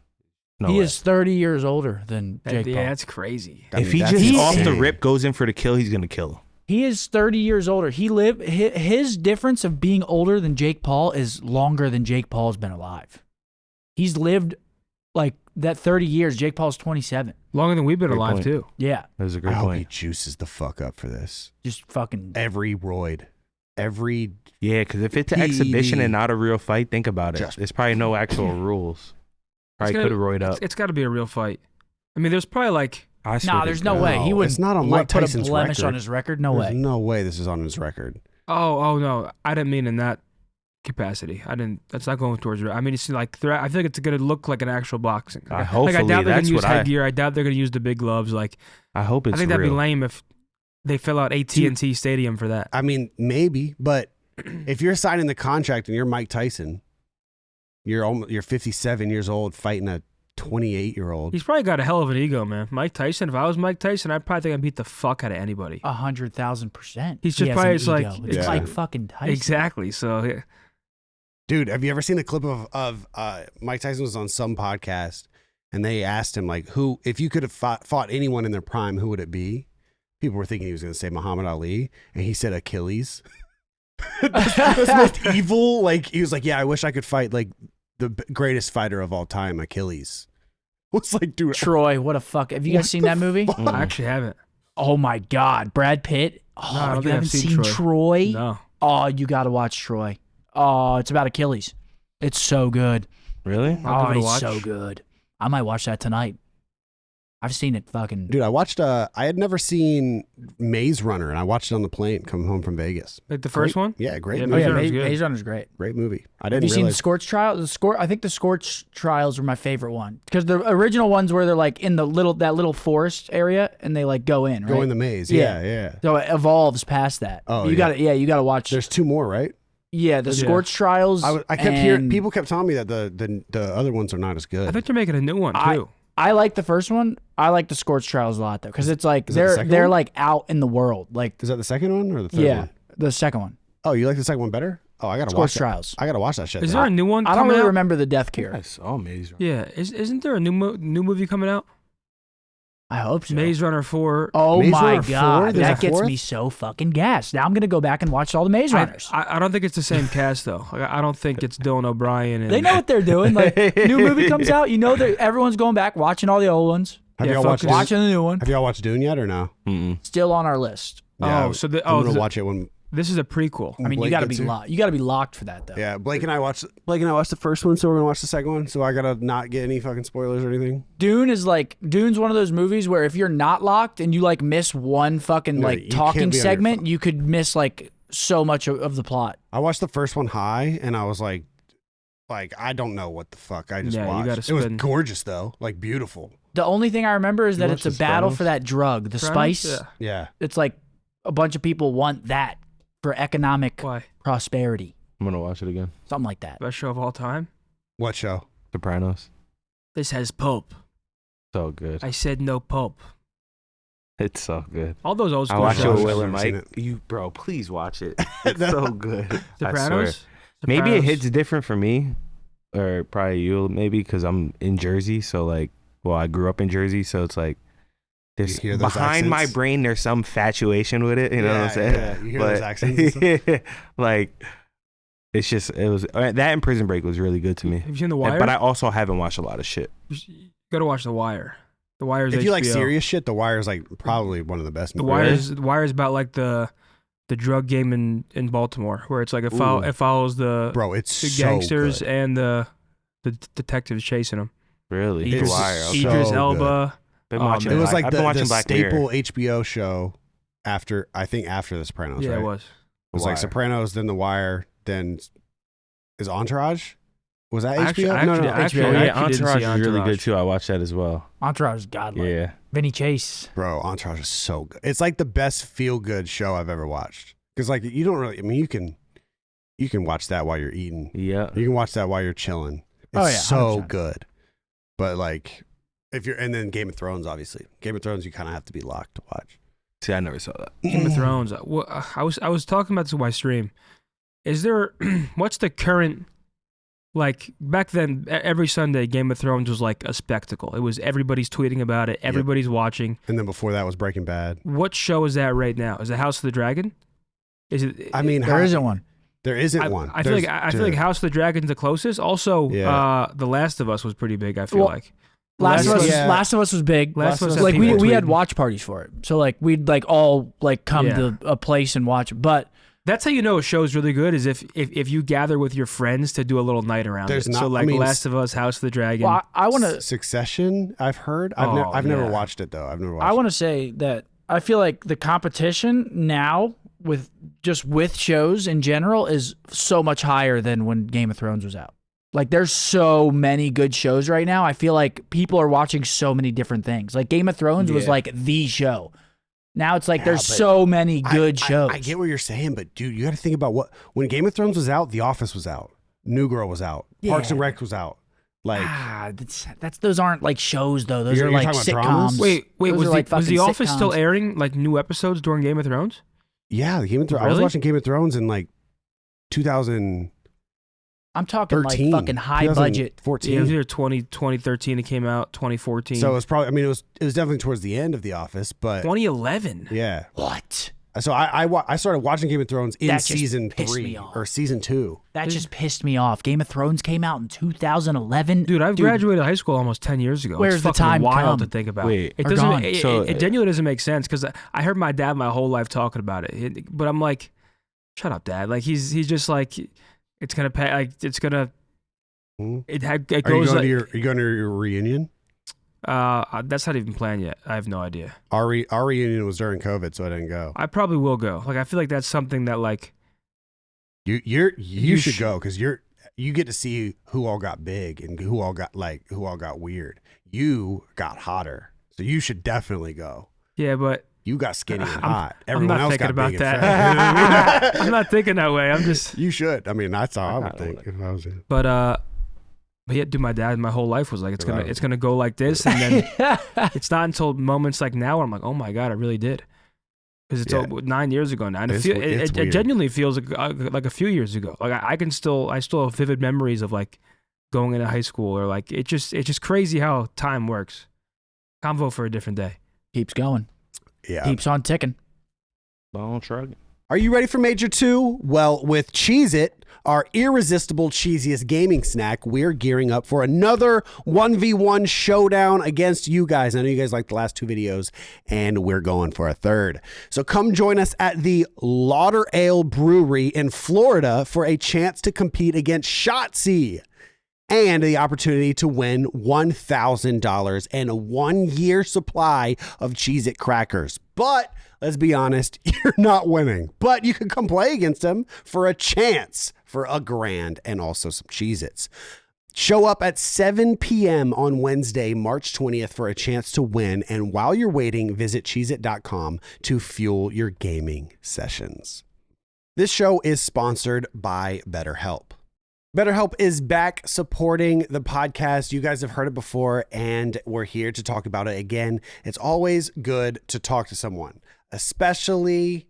No He way. is 30 years older than Jake Paul. Yeah, that's crazy. I If mean, he that's just off the insane. rip goes in for the kill, he's gonna kill him. He is 30 years older. His difference of being older than Jake Paul is longer than Jake Paul's been alive. He's lived like that 30 years. Jake Paul's 27. Longer than we've been Great alive point. too. Yeah. That was a I great hope he point. juices the fuck up for this. Just fucking. Every roid, every Yeah, because if it's an He- exhibition and not a real fight, think about it. Just- There's probably no actual rules. Probably It's could gonna- have roid up. It's got to be a real fight. I mean, there's probably like I swear Nah, to there's no God. way. He No, would it's not on Mike put Tyson's a blemish record. on his record. No There's way. no way this is on his record. oh no, I didn't mean in that capacity. I didn't. That's not going towards. I mean, it's like I feel like it's gonna look like an actual boxing. Like, I Hopefully doubt they're that's gonna use what I. headgear. I doubt they're gonna use the big gloves. Like I hope it's I think real. that'd be lame if they fill out AT&T Stadium for that. I mean, maybe, but if you're signing the contract and you're Mike Tyson, you're 57 years old fighting a 28-year-old. He's probably got a hell of an ego, man. Mike Tyson. If I was Mike Tyson, I'd probably think I'd beat the fuck out of anybody. 100,000%. He's just He has probably an just like- ego. It's Yeah. like fucking Tyson. Exactly. So yeah. Dude, have you ever seen the clip of Mike Tyson was on some podcast and they asked him like, who, if you could have fought anyone in their prime, who would it be? People were thinking he was going to say Muhammad Ali, and he said Achilles. That's most evil. Like he was like, yeah, I wish I could fight like the greatest fighter of all time, Achilles. What's like, dude? Troy, what a fuck. Have you guys What seen the that movie? fuck? I actually haven't. Oh my God. Brad Pitt. Oh, No, I don't you think I've haven't seen seen Troy. Troy? No. Oh, you got to watch Troy. Oh, it's about Achilles. It's so good. Really? I'll Oh, give it a he's watch. so good. I might watch that tonight. I've seen it fucking. Dude, I watched. I had never seen Maze Runner, and I watched it on the plane coming home from Vegas. Like the first Great- one? Yeah, great Yeah, Oh movie. yeah, Runner's Maze, good. Maze Runner's great. Great movie. I Have didn't you seen the realize. Scorch Trial? I think the Scorch Trials were my favorite one because the original ones where they're like in the little forest area and they like go in. Right? Go in the maze. Yeah. Yeah. So it evolves past that. Oh, you yeah. got to you got to watch. There's two more, right? the Yeah. Scorch Trials. I kept hearing and people kept telling me that the other ones are not as good. I think they're making a new one too. I like the first one. I like the Scorch Trials a lot though because it's like Is that the second they're one? like out in the world. Like Is that the second one or the third yeah, one? the second one. Oh, you like the second one better? Oh, I gotta Scorch watch that. Trials. I gotta watch that shit. Is then. there a new one I don't coming really out? remember the Death Cure. I saw Maze Runner. Yeah. Isn't there a new movie coming out? I hope so. Maze Runner 4. Oh Maze my Runner 4? God, There's that a gets fourth? me so fucking gassed. Now I'm gonna go back and watch all the Maze Runners. I don't think it's the same cast though. Like, I don't think it's Dylan O'Brien. And They know what they're doing. Like new movie comes out, you know that everyone's going back watching all the old ones, Have Yeah, y'all fuck watched it. Dune? watching the new one. Have y'all watched Dune yet or no? Mm-mm. Still on our list. Yeah, Oh, so the, I'm oh, gonna the- watch it when. this is a prequel. I mean, Blake you gotta gets be here. locked. You gotta be locked for that though. Yeah, Blake and I watched the first one, so we're gonna watch the second one. So I gotta not get any fucking spoilers or anything. Dune's one of those movies where if you're not locked and you like miss one fucking No, like you can't talking be on your segment, phone. you could miss like so much of the plot. I watched the first one high, and I was like I don't know what the fuck I just Yeah, you watched. gotta It was spend- gorgeous though, like beautiful. The only thing I remember is that You it's a watched The battle Sopranos? for that drug, the Sopranos? spice. Yeah. Yeah, It's like a bunch of people want that for economic Why? prosperity, I'm gonna watch it again. something like that. Best show of all time. what show? Sopranos. This has pulp. So good. I said no pulp. It's so good. All those old I school watched it shows. with Will I've and never seen Mike. You, bro, please watch it. It's so good. I swear. Sopranos? Maybe it Sopranos? hits different for me, or probably you, maybe because I'm in Jersey. So like, well, I grew up in Jersey, so it's like there's You hear those behind my accents? brain there's some fatuation with it. You know what I'm saying? Yeah, you hear those accents and stuff? like, it's just it was that and Prison Break was really good to me. Have you seen The Wire? But I also haven't watched a lot of shit. You gotta watch The Wire. The Wire's If you like HBO. serious shit, The Wire is like probably one of the best. The movies. Wire is about like the drug game in Baltimore, where it's like it Ooh. follows the Bro, it's the so gangsters good. and the detectives chasing them. Really, It's The Wire. so Okay. Idris good. Elba. Been Oh, watching man. It was Black- like I've been the watching Black Mirror. staple HBO show after The Sopranos. Yeah, right? it was. It was The like Wire. Sopranos, then The Wire, then is Entourage? Was that I actually- HBO? I no, actually- no, I actually- HBO. Oh, I yeah, actually didn't Entourage see is really good Entourage. too. I watched that as well. Entourage is godlike. Yeah. Vinny Chase. Bro, Entourage is so good. It's like the best feel good show I've ever watched. Because like you don't really, I mean, you can watch that while you're eating. Yeah. You can watch that while you're chilling. It's Oh, yeah, so 100%. good. But like, if you're, and then Game of Thrones, obviously, Game of Thrones, you kind of have to be locked to watch. See, I never saw that. Game of Thrones. Well, I was talking about this on my stream. Is there what's the current, like back then? Every Sunday, Game of Thrones was like a spectacle. It was everybody's tweeting about it. Everybody's watching. And then before that was Breaking Bad. What show is that right now? Is it House of the Dragon? Is it? I mean, There isn't one. There isn't one. I feel like I feel like House of the Dragon's the closest. Also, Yeah. The Last of Us was pretty big. I feel Well, like. Last of Us, Yeah. Last of Us was big. Last of Us like had we people had tweeting. watch parties for it. So like we'd like all like come Yeah. to a place and watch it. But That's how you know a show's really good is if you gather with your friends to do a little night around There's it. not- So I like mean, Last of Us, House of the Dragon. well, I want to Succession, I've heard. I've Oh, never yeah. watched it though. I've never watched I want to say that I feel like the competition now with shows in general is so much higher than when Game of Thrones was out. Like there's so many good shows right now. I feel like people are watching so many different things. Like Game of Thrones was Yeah. like the show. Now it's like Yeah, there's but so many good shows. I get what you're saying, but dude, you got to think about when Game of Thrones was out, The Office was out, New Girl was out, Parks and Yeah. Rec was out. Like, that's those aren't like shows though. Those You're are like talking about dramas? sitcoms. Wait, Those was are like was The fucking Office still sitcoms. airing like new episodes during Game of Thrones? yeah, the Game of Thrones. I was Really? watching Game of Thrones in like 2013, I'm talking like fucking high budget. 2014. Yeah, it was either 2013 it came out, 2014. So it was probably. I mean, it was definitely towards the end of The Office, but 2011. yeah. What? So I started watching Game of Thrones in That just season pissed 3 me off. or season 2. That just pissed me off. Game of Thrones came out in 2011. Dude, I graduated high school almost 10 years ago. Where's it's the fucking time wild come? to think about. Wait, it or doesn't. gone. It genuinely doesn't make sense because I heard my dad my whole life talking about it. But I'm like, shut up, Dad. Like he's just like, it's gonna pay. Like it's gonna. Hmm? It Are you goes going like. to your reunion? That's not even planned yet. I have no idea. Our reunion was during COVID, so I didn't go. I probably will go. Like I feel like that's something that like. You should go because you get to see who all got big and who all got weird. You got hotter, so you should definitely go. Yeah, but You got skinny and I'm- hot. I'm Everyone not else thinking got about big that. and fat. You know what I mean? I'm not thinking that way. I'm just. You should. I mean, that's how I would I think would. if I was you. But yeah, dude, my dad, my whole life was like, it's gonna go like this, and then it's not until moments like now where I'm like, oh my god, I really did, because it's Yeah. 9 years ago now, and It's it weird. genuinely feels like a few years ago. Like I still have vivid memories of like going into high school, or like it's just crazy how time works. Convo for a different day. Keeps going. Yeah. Keeps on ticking. Bone truck. Are you ready for Major 2? Well, with Cheez-It, our irresistible, cheesiest gaming snack, we're gearing up for another 1v1 showdown against you guys. I know you guys liked the last 2 videos, and we're going for a third. So come join us at the Lauderdale Brewery in Florida for a chance to compete against Shotzi and the opportunity to win $1,000 and a 1-year supply of Cheez-It crackers. But let's be honest, you're not winning. But you can come play against them for a chance for $1,000 and also some Cheez-Its. Show up at 7 p.m. on Wednesday, March 20th for a chance to win. And while you're waiting, visit cheezit.com to fuel your gaming sessions. This show is sponsored by BetterHelp. BetterHelp is back supporting the podcast. You guys have heard it before, and we're here to talk about it again. It's always good to talk to someone, especially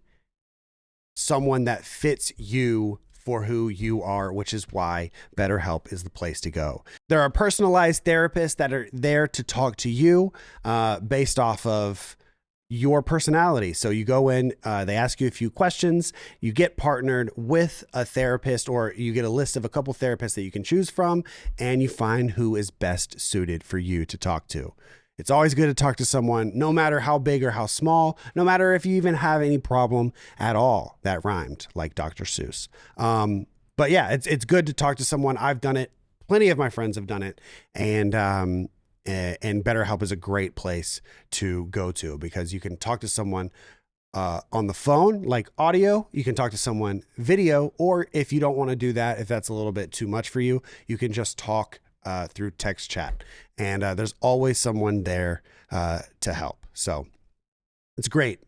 someone that fits you for who you are, which is why BetterHelp is the place to go. There are personalized therapists that are there to talk to you based off of your personality. So you go in, they ask you a few questions, you get partnered with a therapist, or you get a list of a couple therapists that you can choose from, and you find who is best suited for you to talk to. It's always good to talk to someone, no matter how big or how small, no matter if you even have any problem at all. That rhymed like Dr. Seuss. But yeah, it's good to talk to someone. I've done it. Plenty of my friends have done it. And BetterHelp is a great place to go to because you can talk to someone on the phone, like audio. You can talk to someone video, or if you don't want to do that, if that's a little bit too much for you, you can just talk through text chat. And there's always someone there to help. So it's great.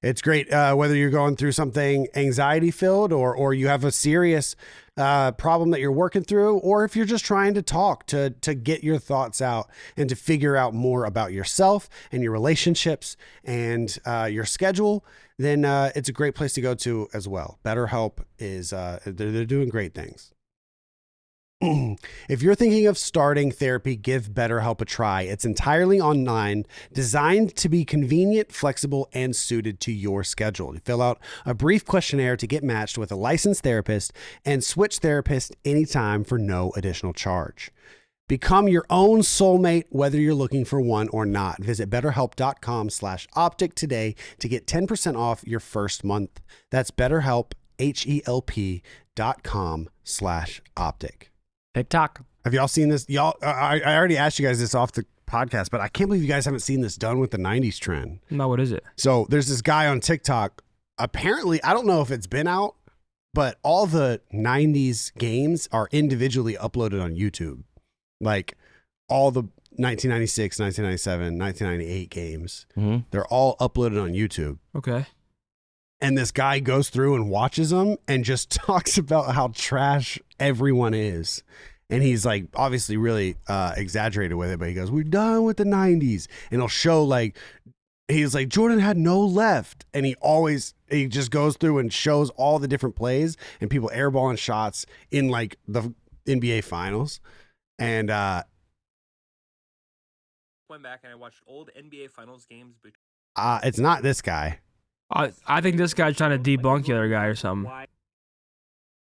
It's great whether you're going through something anxiety filled or you have a serious problem that you're working through, or if you're just trying to talk to get your thoughts out and to figure out more about yourself and your relationships and your schedule, then it's a great place to go to as well. BetterHelp is they're doing great things. If you're thinking of starting therapy, give BetterHelp a try. It's entirely online, designed to be convenient, flexible, and suited to your schedule. You fill out a brief questionnaire to get matched with a licensed therapist and switch therapists anytime for no additional charge. Become your own soulmate, whether you're looking for one or not. Visit BetterHelp.com/OpTic today to get 10% off your first month. That's BetterHelp, HELP.com/OpTic. TikTok. Have y'all seen this? Y'all, I already asked you guys this off the podcast, but I can't believe you guys haven't seen this done with the 90s trend. No, what is it? So there's this guy on TikTok. Apparently, I don't know if it's been out, but all the 90s games are individually uploaded on YouTube. Like all the 1996, 1997, 1998 games, they're all uploaded on YouTube. Okay. And this guy goes through and watches them and just talks about how trash everyone is. And he's like, obviously really exaggerated with it, but he goes, we're done with the 90s. And he'll show like, he's like, Jordan had no left. And he just goes through and shows all the different plays and people airballing shots in like the NBA finals. And went back and I watched old NBA finals games. It's not this guy. I think this guy's trying to debunk the other guy or something.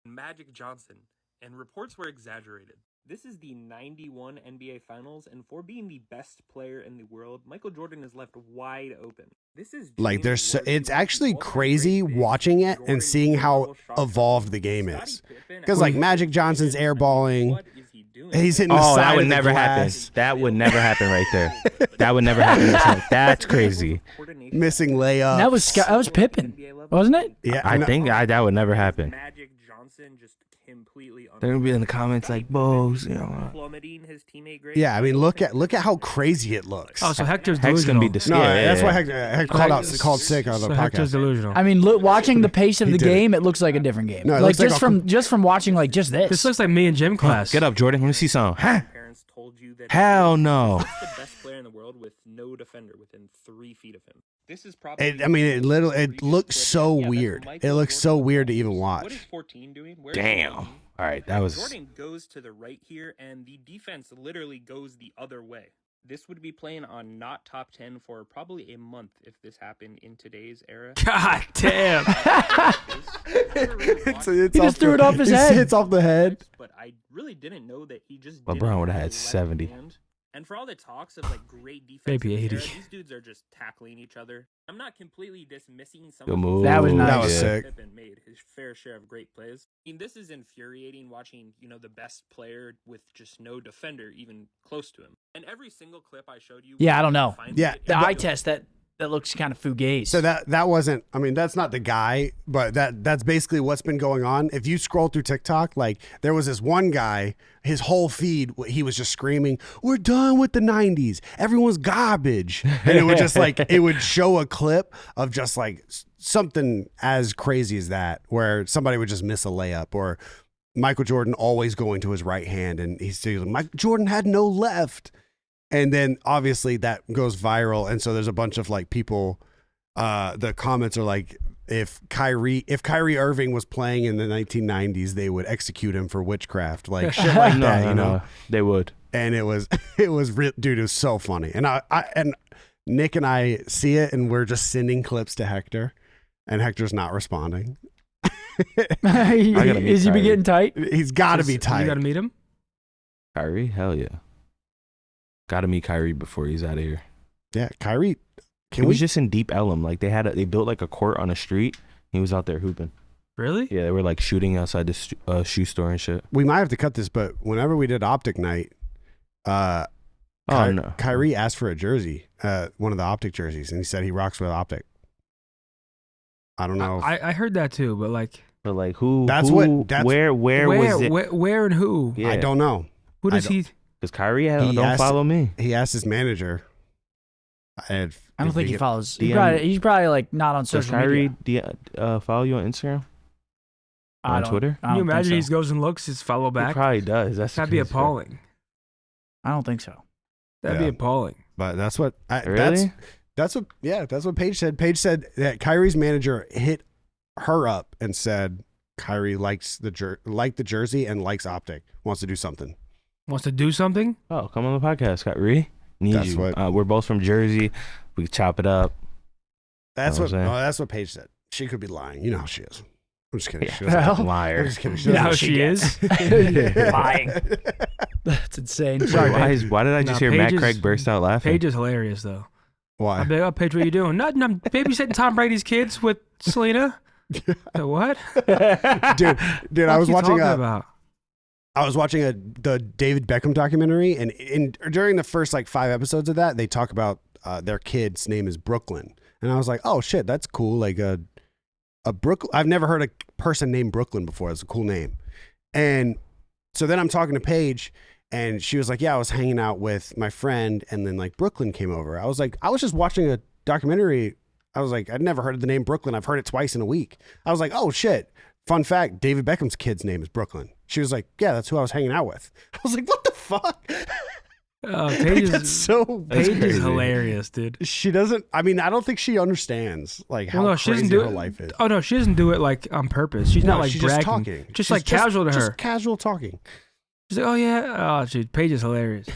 Magic Johnson, and reports were exaggerated. This is the 91 NBA Finals, and for being the best player in the world, Michael Jordan is left wide open. This is like it's actually crazy watching it and seeing how evolved the game is. Because like Magic Johnson's airballing, he's hitting the side that would of the never happen. glass. That would never happen right there. That would never happen. That's crazy. Missing layups. That was Pippen, wasn't it? Yeah, I think that would never happen. Magic Johnson just completely. They're gonna be in the comments like, "Bows," you know. Plummeting his teammate grade. Yeah, I mean, look at how crazy it looks. Oh, so Hector's Heck's delusional. gonna be No, that's why yeah. Hector called sick on the So Hector's podcast. delusional. I mean, watching the pace of He the did it. game, it looks like a different game. No, it like looks like just from watching like just this. This looks like me in gym class. Get up, Jordan. Let me see some. Huh? Parents told you that Hell no. he's the best player in the world with no defender within 3 feet of him. This is probably. It looks so weird. It looks so weird to even What watch. is 14 doing? Where's Damn. 14? All right, that was. Jordan goes to the right here, and the defense literally goes the other way. This would be playing on not top 10 for probably a month if this happened in today's era. God damn. He just threw it off his head. It's off the head. But I really didn't know that he just. LeBron didn't would've have had a left 70. hand. And for all the talks of like great defense, Maybe in this 80. era, these dudes are just tackling each other. I'm not completely dismissing some Good of the move. That was nice. That was Yeah. sick. Pippen made his fair share of great plays. I mean, this is infuriating watching, the best player with just no defender even close to him. And every single clip I showed you. Yeah, I don't know. Yeah, the eye test that looks kind of fugazi. So that wasn't. I mean, that's not the guy, but that's basically what's been going on. If you scroll through TikTok, like there was this one guy, his whole feed, he was just screaming, "We're done with the '90s. Everyone's garbage," and it would just like it would show a clip of just like something as crazy as that, where somebody would just miss a layup or Michael Jordan always going to his right hand, and he's like, Michael Jordan had no left. And then obviously that goes viral, and so there's a bunch of like people. The comments are like, if Kyrie Irving was playing in the 1990s, they would execute him for witchcraft, like shit like that. No, they would. And it was dude, it was so funny. And and Nick and I see it, and we're just sending clips to Hector, and Hector's not responding. Is he be getting tight? He's got to be tight. You got to meet him? Kyrie? Hell yeah. Got to meet Kyrie before he's out of here. Yeah, Kyrie. He was just in Deep Ellum. Like they built like a court on a street. He was out there hooping. Really? Yeah, they were like shooting outside the shoe store and shit. We might have to cut this, but whenever we did OpTic night, no. Kyrie asked for a jersey, one of the OpTic jerseys, and he said he rocks with OpTic. I don't know. I heard that too, but like who? Where was it? Where and who? Yeah. I don't know. Who does he? Because Kyrie don't follow me. He asked his manager. I don't think he follows. He's probably like not on social media. Does Kyrie follow you on Instagram? On Twitter? Can you imagine he goes and looks his follow back? He probably does. That'd be appalling. I don't think so. That'd be appalling. But that's what. Really? That's what Paige said. Paige said that Kyrie's manager hit her up and said Kyrie likes the jersey and likes OpTic. Wants to do something. Wants to do something? Oh, come on the podcast, Kyrie. That's you. what we're both from Jersey. We could chop it up. That's what Paige said. She could be lying. You know how she is. I'm just kidding. She liar. I'm just kidding. You know how she is? Lying. That's insane. Sorry, why did I just hear Matt Craig burst out laughing? Paige is hilarious though. Why? I'm like, oh, Paige, what are you doing? Nothing. I'm babysitting Tom Brady's kids with Selena. So what? Dude, I was watching about? the David Beckham documentary, and during the first like 5 episodes of that, they talk about their kid's name is Brooklyn, and I was like, oh shit, that's cool. Like a Brooklyn. I've never heard a person named Brooklyn before. It's a cool name, and so then I'm talking to Paige, and she was like, yeah, I was hanging out with my friend, and then like Brooklyn came over. I was like, I was just watching a documentary. I was like, I'd never heard of the name Brooklyn. I've heard it twice in a week. I was like, oh shit. Fun fact, David Beckham's kid's name is Brooklyn. She was like, yeah, that's who I was hanging out with. I was like, what the fuck? Paige is hilarious, dude. She doesn't, I mean, I don't think she understands like how crazy her life is. Oh no, she doesn't do it like on purpose. She's not like she's bragging. Just talking. Just like casual to her. Just casual talking. She's like, oh yeah. Oh, dude, Paige is hilarious.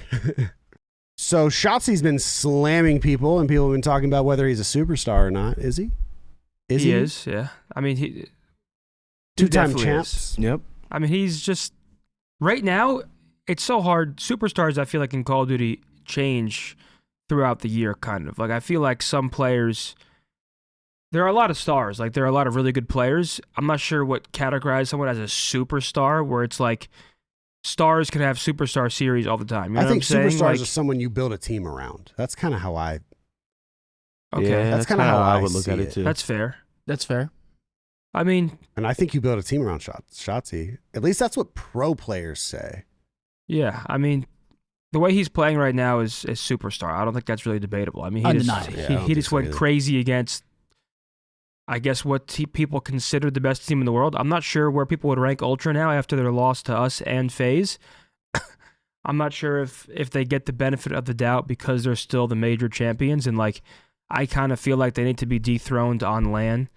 So Shotzi's been slamming people, and people have been talking about whether he's a superstar or not. Is he? He is, yeah. I mean, he 2-time champs. Yep. I mean, he's just right now. It's so hard. Superstars, I feel like in Call of Duty change throughout the year, kind of. Like I feel like some players. There are a lot of stars. Like there are a lot of really good players. I'm not sure what categorize someone as a superstar, where it's like stars can have superstar series all the time. You know I think what I'm superstars saying? are someone you build a team around. That's kind of how I. Okay, yeah, that's kind of how I would look at it too. That's fair. That's fair. I mean, and I think you build a team around Shotzi. At least that's what pro players say. yeah. I mean, the way he's playing right now is superstar. I don't think that's really debatable. I mean, he just went crazy against, I guess, what people consider the best team in the world. I'm not sure where people would rank Ultra now after their loss to us and FaZe. I'm not sure if they get the benefit of the doubt because they're still the major champions, and like I kind of feel like they need to be dethroned on LAN.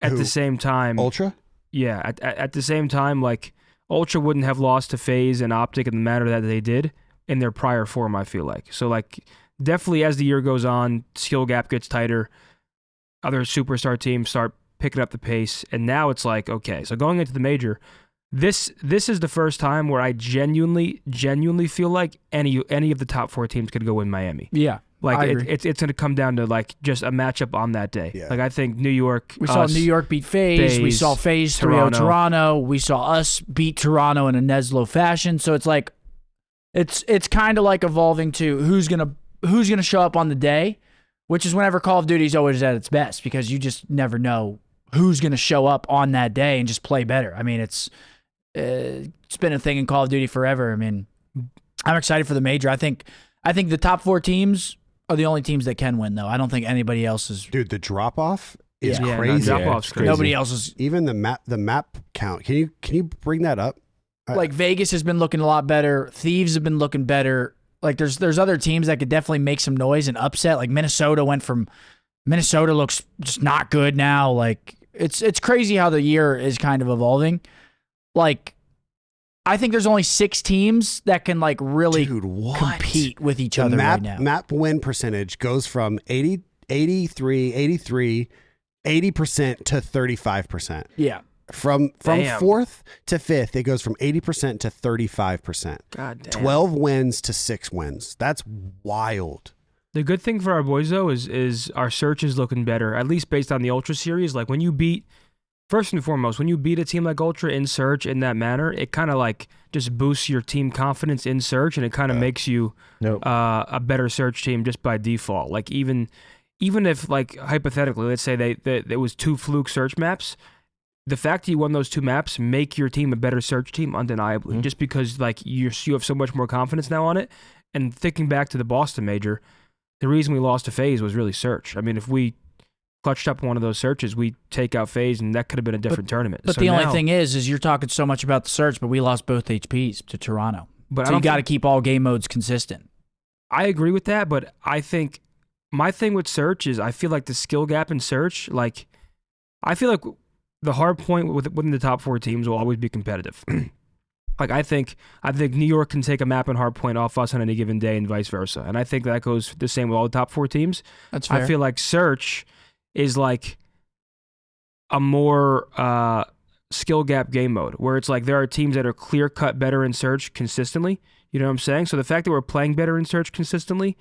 At the same time, Ultra? Yeah, at the same time, like Ultra wouldn't have lost to FaZe and OpTic in the manner that they did in their prior form, I feel like. So like definitely as the year goes on, skill gap gets tighter. Other superstar teams start picking up the pace, and now it's like, okay, so going into the major, this is the first time where I genuinely feel like any of the top 4 teams could go win Miami. Yeah. Like it's going to come down to like just a matchup on that day. Yeah. Like I think New York. We saw New York beat FaZe. We saw FaZe 3-0 Toronto. We saw us beat Toronto in a Neslo fashion. So it's like, it's kind of like evolving to who's gonna show up on the day, which is whenever Call of Duty is always at its best because you just never know who's gonna show up on that day and just play better. I mean, it's been a thing in Call of Duty forever. I mean, I'm excited for the major. I think the top 4 teams are the only teams that can win, though. I don't think anybody else is. Dude, the drop off is Yeah. crazy. Drop-off's crazy. Nobody else is. Even the map count. Can you bring that up? Like Vegas has been looking a lot better. Thieves have been looking better. Like there's other teams that could definitely make some noise and upset. Like Minnesota looks just not good now. Like it's crazy how the year is kind of evolving. Like I think there's only 6 teams that can like really compete with each other right now. Map win percentage goes from 83, 80% to 35%. Yeah. From 4th to 5th, it goes from 80% to 35%. God damn. 12 wins to 6 wins. That's wild. The good thing for our boys though is our search is looking better, at least based on the Ultra series. Like when you beat, first and foremost, when you beat a team like Ultra in search in that manner, it kind of like just boosts your team confidence in search, and it kind of makes you a better search team just by default. Like even if like hypothetically, let's say there was 2 fluke search maps. The fact that you won those 2 maps make your team a better search team undeniably, just because like you have so much more confidence now on it. And thinking back to the Boston major, the reason we lost to FaZe was really search. I mean, if we clutched up one of those searches, we take out FaZe, and that could have been a different tournament. But so the only now, thing is you're talking so much about the search, but we lost both HPs to Toronto. But so you got to keep all game modes consistent. I agree with that, but I think my thing with search is I feel like the skill gap in search, like I feel like the hard point within the top 4 teams will always be competitive. Like I think New York can take a map and hard point off us on any given day, and vice versa. And I think that goes the same with all the top 4 teams. That's fair. I feel like search is like a more skill gap game mode, where it's like there are teams that are clear cut better in search consistently. You know what I'm saying? So the fact that we're playing better in search consistently,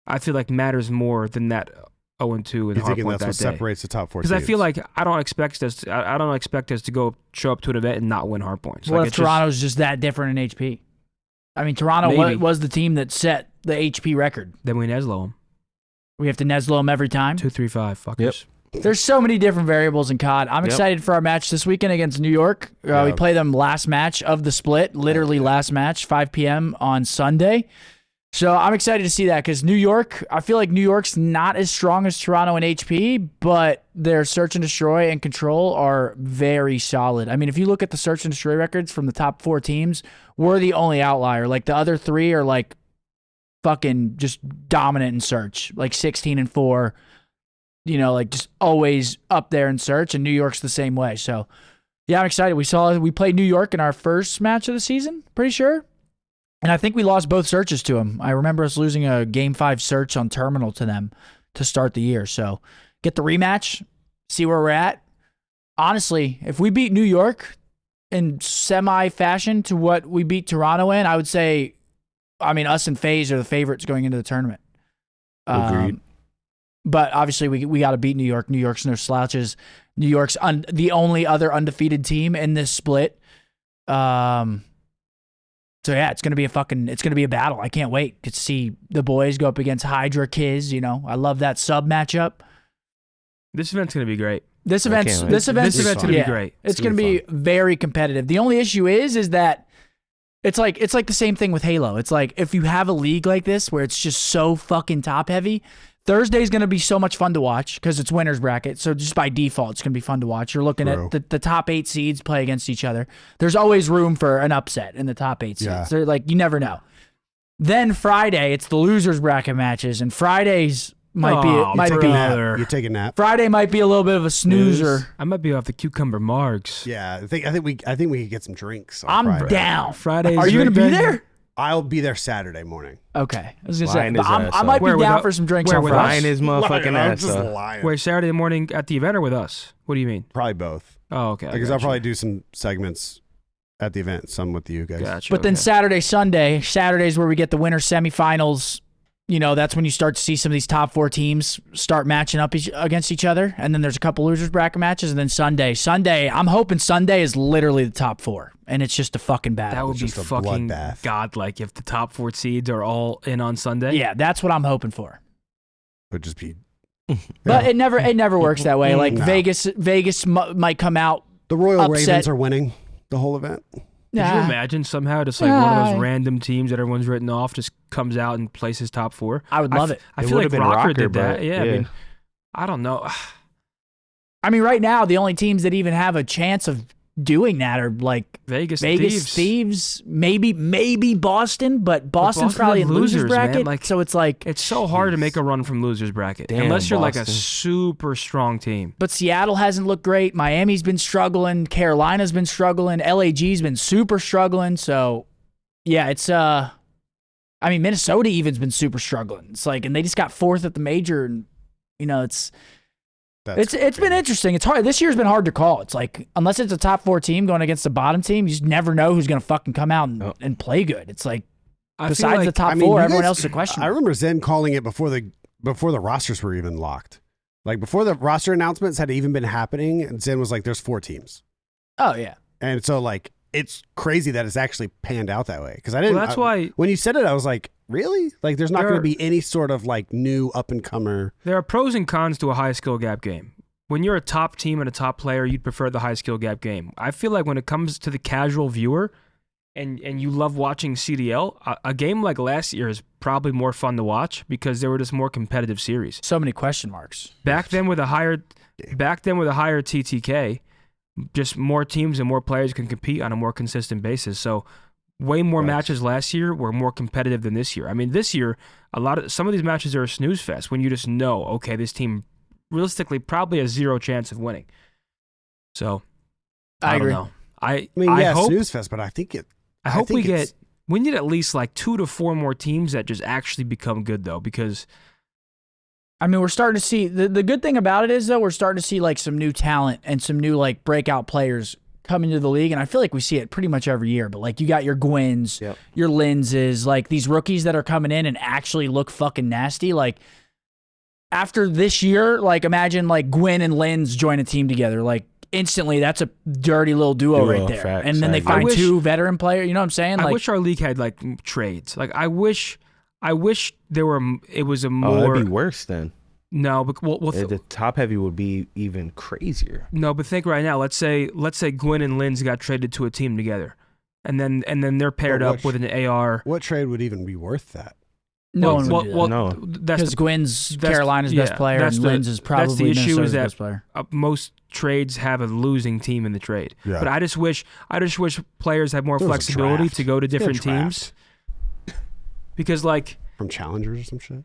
I feel like matters more than that 0-2 and You're hard thinking point that's that what day. separates the top 4 Because teams. I feel like I don't expect us to go show up to an event and not win hard points. What Like, if Toronto's just that different in HP? I mean, Toronto Maybe. was the team that set the HP record. Then we Neslo them. We have to Neslo them every time. 2-3-5 fuckers. There's so many different variables in COD. I'm excited for our match this weekend against New York. We play them last match of the split, literally last match, 5 p.m. on Sunday. So I'm excited to see that because New York, I feel like New York's not as strong as Toronto in HP, but their search and destroy and control are very solid. I mean, if you look at the search and destroy records from the top 4 teams, we're the only outlier. Like the other 3 are like fucking just dominant in search, like 16-4. You know, like just always up there in search, and New York's the same way. So, yeah, I'm excited. We played New York in our first match of the season, pretty sure. And I think we lost both searches to them. I remember us losing a Game 5 search on Terminal to them to start the year. So, get the rematch, see where we're at. Honestly, if we beat New York in semi-fashion to what we beat Toronto in, I would say, I mean, us and FaZe are the favorites going into the tournament. Agreed. But obviously, we got to beat New York. New York's no slouches. New York's the only other undefeated team in this split. So yeah, it's gonna be a battle. I can't wait to see the boys go up against Hydra Kiz. You know, I love that sub matchup. This event's gonna be great. This event's gonna be great. It's gonna be very competitive. The only issue is that it's like the same thing with Halo. It's like if you have a league like this where it's just so fucking top heavy, Thursday's going to be so much fun to watch because it's winner's bracket. So just by default, it's going to be fun to watch. You're looking at the top 8 seeds play against each other. There's always room for an upset in the top 8 seeds. Yeah. So like you never know. Then Friday, it's the losers bracket matches, and Fridays might be You take a nap. Friday might be a little bit of a snoozer. I might be off the cucumber margs. Yeah, I think we could get some drinks. On I'm Friday. down. Fridays. Are you going to be there? I'll be there Saturday morning. Okay. I was going to say, Lying but his ass I might off. be down without- for some drinks where on without- Friday. Lying his motherfucking I'm ass just off. lying. Wait, Saturday morning at the event or with us? What do you mean? Probably both. Oh, okay. Because I'll probably do some segments at the event, some with you guys. Gotcha. But then okay. Saturday's where we get the winter semifinals. You know, that's when you start to see some of these top 4 teams start matching up against each other. And then there's a couple losers bracket matches. And then Sunday, I'm hoping Sunday is literally the top 4. And it's just a fucking battle. that would be just a fucking bloodbath. godlike if the top 4 seeds are all in on Sunday. Yeah, that's what I'm hoping for. It would just be. But it never works that way. Like No. Vegas might come out. The Royal Upset. Ravens are winning the whole event. Could you Nah, imagine somehow just like one of Nah. those random teams that everyone's written off just comes out and places top 4? I would love it. I It feel like would've been Rocker Rocker, did that. but Yeah, I yeah. mean, I don't know. I mean, right now the only teams that even have a chance of doing that are like Vegas Thieves, maybe Boston, but Boston's probably in losers bracket. Man. Like, so it's like it's so hard to make a run from losers bracket unless you're like a super strong team. But Seattle hasn't looked great. Miami's been struggling. Carolina's been struggling. LAG's been super struggling. So yeah, it's I mean, Minnesota even's been super struggling. It's like, and they just got fourth at the major, and you know, it's been interesting. It's hard. This year's been hard to call. It's like, unless it's a top 4 team going against a bottom team, you just never know who's going to fucking come out and play good. It's like, besides the top 4, everyone else is a question. I remember Zen calling it before the rosters were even locked. Like, before the roster announcements had even been happening, and Zen was like, there's 4 teams. Oh, yeah. And so, like, it's crazy that it's actually panned out that way. Because I didn't. Well, that's why when you said it, I was like, really? Like, there's not going to be any sort of like new up and comer. There are pros and cons to a high skill gap game. When you're a top team and a top player, you'd prefer the high skill gap game. I feel like when it comes to the casual viewer, and you love watching CDL, a game like last year is probably more fun to watch because there were just more competitive series. So many question marks. Back then with a higher TTK, just more teams and more players can compete on a more consistent basis. So way more matches last year were more competitive than this year. I mean, this year, some of these matches are a snooze fest when you just know, okay, this team realistically probably has 0 chance of winning. So I agree. don't know. I mean, I hope, snooze fest, but I think it. I hope we need at least like 2 to 4 more teams that just actually become good, though, because I mean, we're starting to see the good thing about it is, though, we're starting to see like some new talent and some new like breakout players come into the league, and I feel like we see it pretty much every year. But like, you got your Gwynns, your Linzes, like these rookies that are coming in and actually look fucking nasty. Like, after this year, like, imagine like Gwynn and Linz join a team together. Like, instantly, that's a dirty little duo right there. Facts, and then they find 2 veteran players. You know what I'm saying? I Like, wish our league had like trades. Like, I wish there were. It was a more. That'd be worse then. No, but The top heavy would be even crazier. No, but think right now. Let's say Gwynn and Linz got traded to a team together, and then they're paired up with an AR. What trade would even be worth that? no one would do that. No. Because Gwynn's Carolina's best player and Linz is probably Minnesota's best player. Most trades have a losing team in the trade. Yeah. But I just wish players had more flexibility to go to different teams. Because like from challengers or some shit.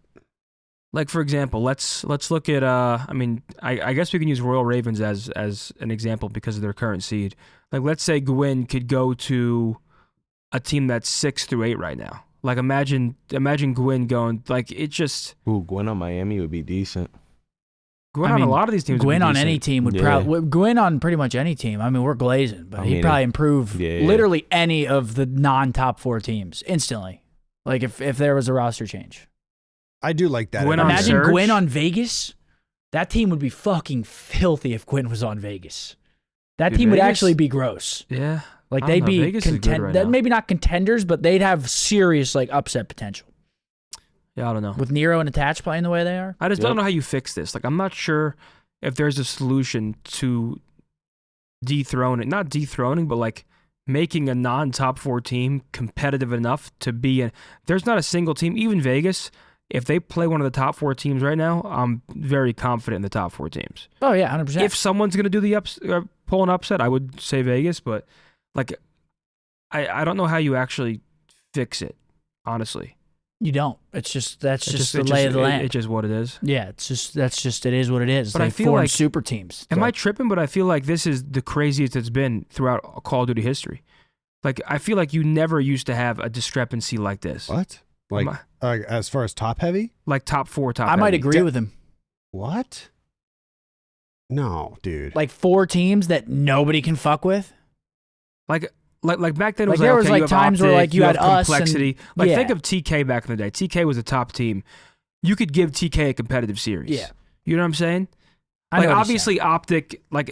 Like, for example, let's look at I mean, I guess we can use Royal Ravens as an example because of their current seed. Like, let's say Gwynn could go to a team that's 6 through 8 right now. Like, imagine Gwynn going, like, it just... Ooh, Gwynn on Miami would be decent. Gwynn on a lot of these teams Gwynn would be on decent. any team would probably... Gwynn on pretty much any team. I mean, we're glazing, but he'd probably improve literally any of the non-top 4 teams instantly. Like, if there was a roster change. I do like that. Imagine Gwynn on Vegas. That team would be fucking filthy if Gwynn was on Vegas. That team would actually be gross. Yeah. Like, they'd be maybe not contenders, but they'd have serious like upset potential. Yeah, I don't know. With Nero and Attach playing the way they are. I just don't know how you fix this. Like, I'm not sure if there's a solution to dethroning, not dethroning, but like making a non-top 4 team competitive enough to be there's not a single team, even Vegas. If they play one of the top 4 teams right now, I'm very confident in the top 4 teams. Oh yeah, 100%. If someone's going to do the pull an upset, I would say Vegas, but like, I don't know how you actually fix it, honestly. You don't. It's just the lay of the land. It's just what it is. Yeah, it is what it is. But they I feel form like super teams. Am I tripping? But I feel like this is the craziest it's been throughout Call of Duty history. Like, I feel like you never used to have a discrepancy like this. What? Like, as far as top heavy? Like top 4 top I heavy. might agree with him. What? No, dude. Like 4 teams that nobody can fuck with? Like back then, it Like, was there like, was, okay, like, you have times where, OpTic, like, you had have us and- complexity. Like, yeah. think of TK back in the day. TK was a top team. You could give TK a competitive series. Yeah. You know what I'm saying? I know Like, what obviously, OpTic, like,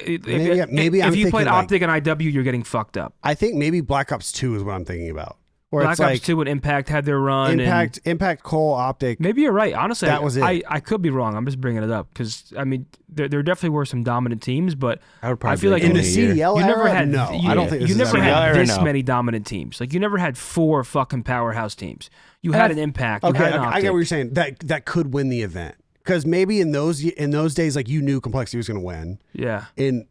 maybe if I'm you played thinking, like- OpTic and IW, you're getting fucked up. I think maybe Black Ops 2 is what I'm thinking about. Or Black it's Ops like 2 and Impact had their run. Impact, Cole, OpTic. Maybe you're right. Honestly, That was it. I could be wrong. I'm just bringing it up because, I mean, there definitely were some dominant teams, but I would probably I feel like in the a year. CDL you era, never had no. I don't think this you is never ever had happened. this No. many dominant teams. Like, you never had 4 fucking powerhouse teams. You had an Impact. You Okay, had an I get OpTic. what you're saying. That could win the event. because maybe in those days, like you knew Complexity was going to win. Yeah. In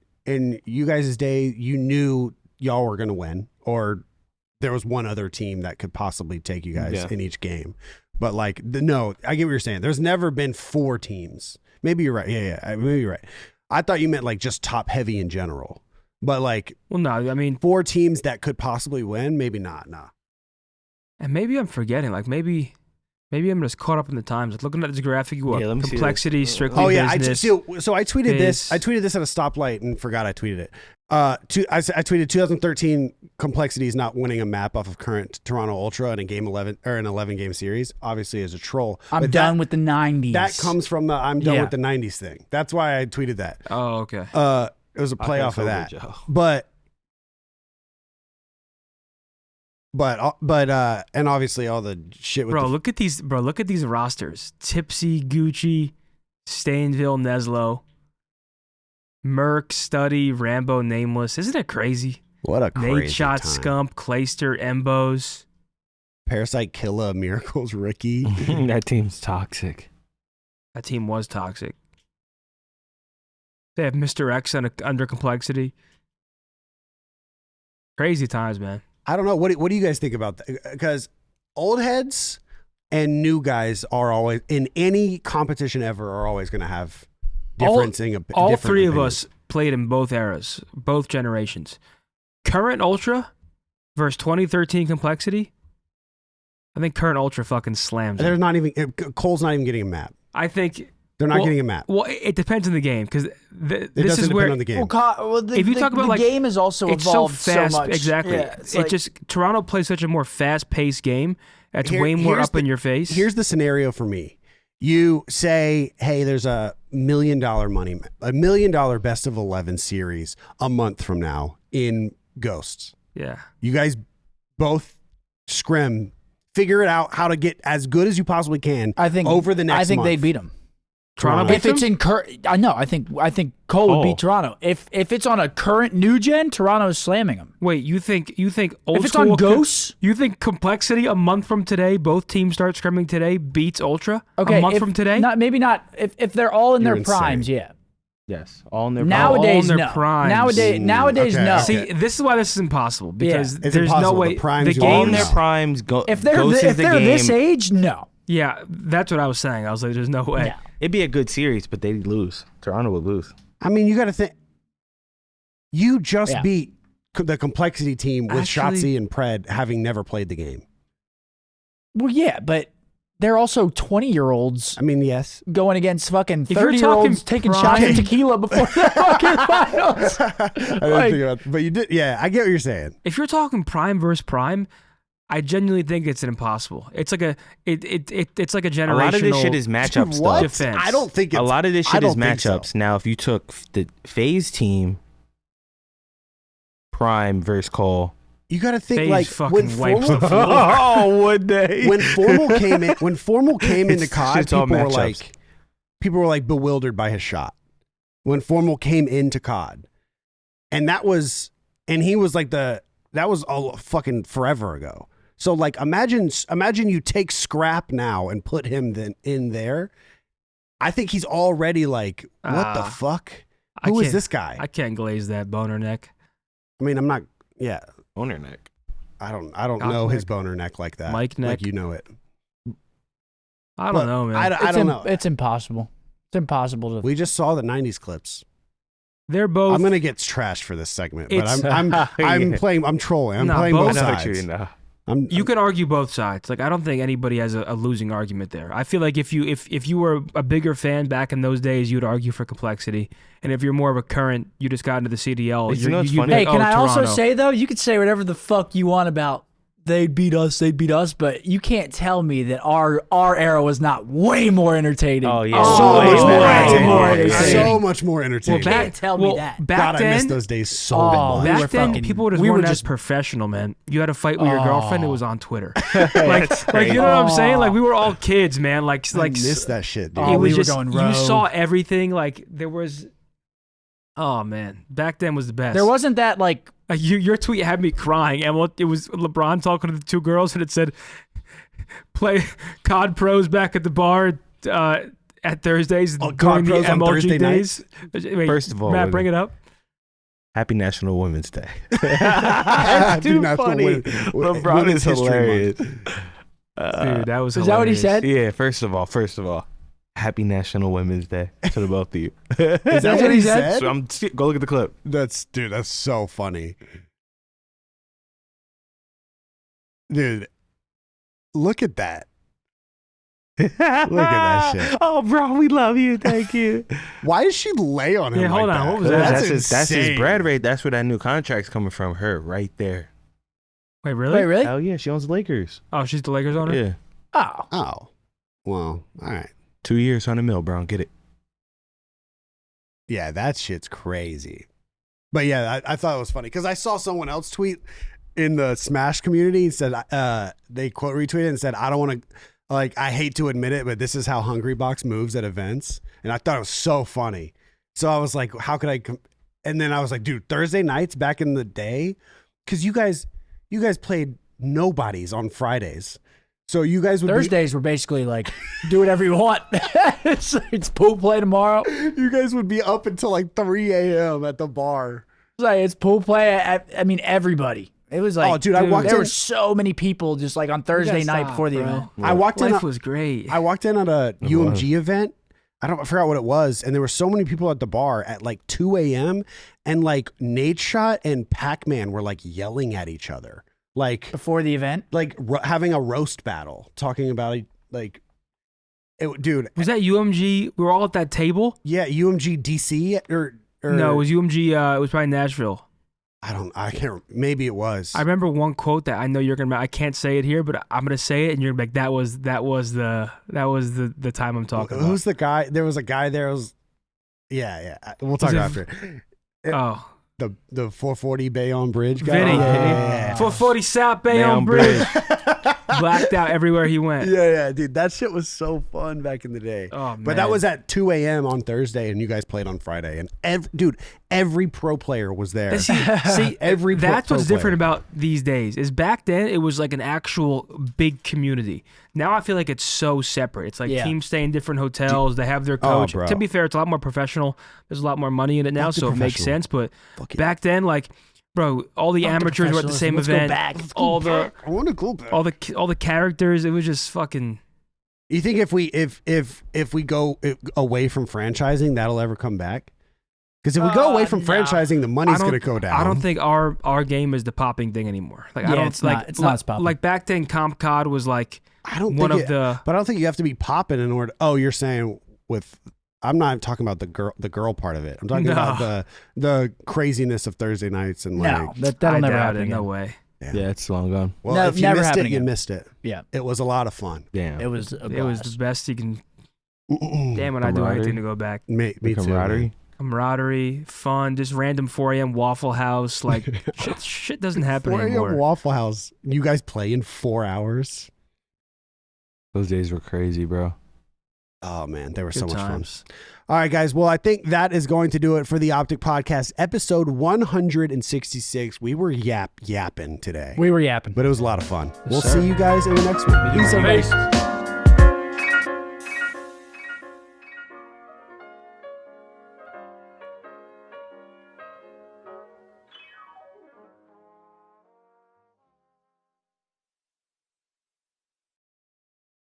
you guys' day, you knew y'all were going to win, or there was one other team that could possibly take you guys in each game. But like, no, I get what you're saying. There's never been 4 teams. Maybe you're right. Yeah. Maybe you're right. I thought you meant like just top heavy in general. But like, well, no, I mean 4 teams that could possibly win. Maybe not. Nah. And maybe I'm forgetting. Like maybe I'm just caught up in the times. Like looking at this graphic, Complexity, strictly business. So I tweeted this. I tweeted this at a stoplight and forgot I tweeted it. I tweeted 2013 Complexity is not winning a map off of current Toronto Ultra in a game 11 or an 11 game series. Obviously, as a troll. I'm done with the 90s. That comes from the I'm done with the 90s thing. That's why I tweeted that. Oh, okay. It was a play off of that. But and obviously all the shit with look at these rosters. Tipsy, Gucci, Stainville, Neslo, Merc, Study, Rambo, Nameless. Isn't it crazy? What a crazy Nate Shot, time. Scump, Clayster, Embos. Parasite, Killa, Miracles, Ricky. That team's toxic. That team was toxic. They have Mr. X under Complexity. Crazy times, man. I don't know. What do you guys think about that? Because old heads and new guys are always, in any competition ever, are always going to have different all three of us played in both eras, both generations. Current Ultra versus 2013 Complexity. I think Current Ultra fucking slams They're it. not even, Cole's not even getting a map. I think they're not getting a map. Well, it depends on the game because this is where on the game. If you talk about the game is also evolved so fast, much. Exactly. Yeah, Toronto plays such a more fast-paced game. That's way more up in your face. Here's the scenario for me. You say, hey, there's $1 million best of 11 series a month from now in Ghosts. Yeah. You guys both scrim, figure it out how to get as good as you possibly can. Over the next month. I think they beat them. Toronto if it's in current, I think Cole would beat Toronto. If it's on a current new gen, Toronto's slamming them. Wait, you think old if it's school on Ghosts? You think Complexity a month from today, both teams start scrimming today, beats Ultra a month from today? Maybe not. If they're all in their primes, yeah. Yes, all in their nowadays, primes. All in their primes. Nowadays, no. See, this is why this is impossible because It's there's impossible. no way The All game in their primes. If they're this age, no. Yeah, that's what I was saying. I was like, there's no way. No. It'd be a good series, but they'd lose. Toronto would lose. I mean, you got to think. You just beat the Complexity team with Shotzi and Pred having never played the game. Well, yeah, but they're also 20-year-olds. I mean, yes. Going against fucking If you're 30-year-olds taking shots of tequila before the fucking finals. I didn't think about that, but you did. Yeah, I get what you're saying. If you're talking prime versus prime, I genuinely think it's impossible. It's like it's like a generational. A lot of this shit is matchups. What? Defense. I don't think it's, a lot of this shit is matchups. So. Now, if you took the FaZe team, Prime versus Cole, you got to think FaZe like fucking when wiped Formal, one day when Formal came into COD, it's all people were like bewildered by his shot. When Formal came into COD, and he was like that was all fucking forever ago. So like imagine you take Scrap now and put him then in there. I think he's already like, what the fuck? Who is this guy? I can't glaze that boner neck. I mean, I'm not. Yeah, boner neck. I don't know his boner neck like that. Mike neck, like you know it. I don't know, man. I don't know. It's impossible. It's impossible to. We just saw the '90s clips. They're both. I'm gonna get trashed for this segment, but I'm playing. I'm trolling. I'm playing both sides. You can argue both sides. Like I don't think anybody has a losing argument there. I feel like if you were a bigger fan back in those days, you'd argue for Complexity, and if you're more of a current, you just got into the CDL. Hey, can I also say though? You could say whatever the fuck you want about they beat us, but you can't tell me that our era was not way more entertaining. Oh yeah, so much more entertaining. Well, can't tell me that. Back then, I miss those days so much. Back then, people were just professional, man. You had a fight with your girlfriend; it was on Twitter. like you know what I'm saying? Like we were all kids, man. Like I miss that shit, dude. It was we just were going rogue. You saw everything. Like there was. Oh man, back then was the best. There wasn't that like. Your tweet had me crying, and it was LeBron talking to the two girls, and it said, "Play COD pros back at the bar, at Thursdays COD during the Pros on MLG Thursday days. Wait, First of all, Matt, bring it up. Happy National Women's Day. Happy too National funny. Women's LeBron is History hilarious. Dude, that was Is that what he hilarious. said? Yeah, first of all, Happy National Women's Day to the both of you. Is that what he said? So go look at the clip. That's so funny. Dude, look at that. Look at that shit. Oh, bro, we love you. Thank you. Why does she lay on him? Yeah, hold like on, that? what was that? That's his insane. bread rate. That's where that new contract's coming from. Her right there. Wait, really? Wait, really? Hell yeah, she owns the Lakers. Oh, she's the Lakers owner? Yeah, Oh. Oh, well, all right. 2 years, $100 million, bro. Get it. Yeah, that shit's crazy. But yeah, I thought it was funny because I saw someone else tweet in the Smash community and said, they quote retweeted and said, I don't want to, like, I hate to admit it, but this is how Hungrybox moves at events. And I thought it was so funny. So I was like, how could I, and then I was like, dude, Thursday nights back in the day, because you guys played nobodies on Fridays. So you guys would Thursdays were basically like, do whatever you want. it's pool play tomorrow. you guys would be up until like 3 a.m. at the bar. It's like it's pool play. I mean, everybody. It was like, Oh, dude, I walked there in- were so many people just like on Thursday gotta night stop, before the bro. event. I walked in. Life was great. I walked in at a It UMG event. I forgot what it was, and there were so many people at the bar at like 2 a.m. and like Nate Shot and Pac-Man were like yelling at each other, like Before the event. having a roast battle, talking about like, dude. Was that UMG? We were all at that table? Yeah, UMG DC or No, it was UMG. It was probably Nashville. I can't. Maybe it was. I remember one quote that I know you're gonna. I can't say it here, but I'm gonna say it, and you're gonna be like, that was the time I'm talking about. Who's the guy? There was a guy there. Yeah. We'll talk it after. Oh, The 440 Bayonne Bridge guy. Vinny. Yeah. 440 South Bayonne Bridge. Blacked out everywhere he went. Yeah, dude. That shit was so fun back in the day. Oh, man. But that was at 2 a.m. on Thursday, and you guys played on Friday. And every pro player was there. See, Every that's pro what's player. different about these days. Is back then it was like an actual big community. Now I feel like it's so separate. It's like Yeah. teams stay in different hotels. They have their coach. bro. To be fair, it's a lot more professional. There's a lot more money in it now, Fuck the so it makes professional. sense. But Fuck it. back then, like, bro, all the Fuck the amateurs were at the same professionalism. Let's go event. back. All the I want to go back. all the characters. It was just fucking. You think if we go away from franchising, that'll ever come back? Because if we go away from no. franchising, the money's I don't- going to go down. I don't think our game is the popping thing anymore. Like I Yeah, don't it's like not- it's not as popping. Like back then, Comp COD was like I don't one think of the. But I don't think you have to be popping in order. Oh, you're saying with. I'm not talking about the girl part of it. I'm talking No. about the craziness of Thursday nights and like. No, that'll I never doubt happen it. again. No way. Yeah, it's long gone. Well, No, if you never missed happen it, you again. missed it. Yeah, It was a lot of fun. Damn. it was. It was the best you can. Damn, when I do Camaraderie. anything to go back. Me The too, camaraderie. man. Camaraderie, fun, just random 4 a.m. Waffle House. Like shit doesn't happen 4 a.m. anymore. Waffle House. You guys play in 4 hours? Those days were crazy, bro. Oh man, they were Good so much times. fun. All right, guys. Well, I think that is going to do it for the OpTic Podcast, episode 166. We were yapping today, We were yapping. but it was a lot of fun. We'll sir. see you guys in the next one. Peace, everybody. Peace.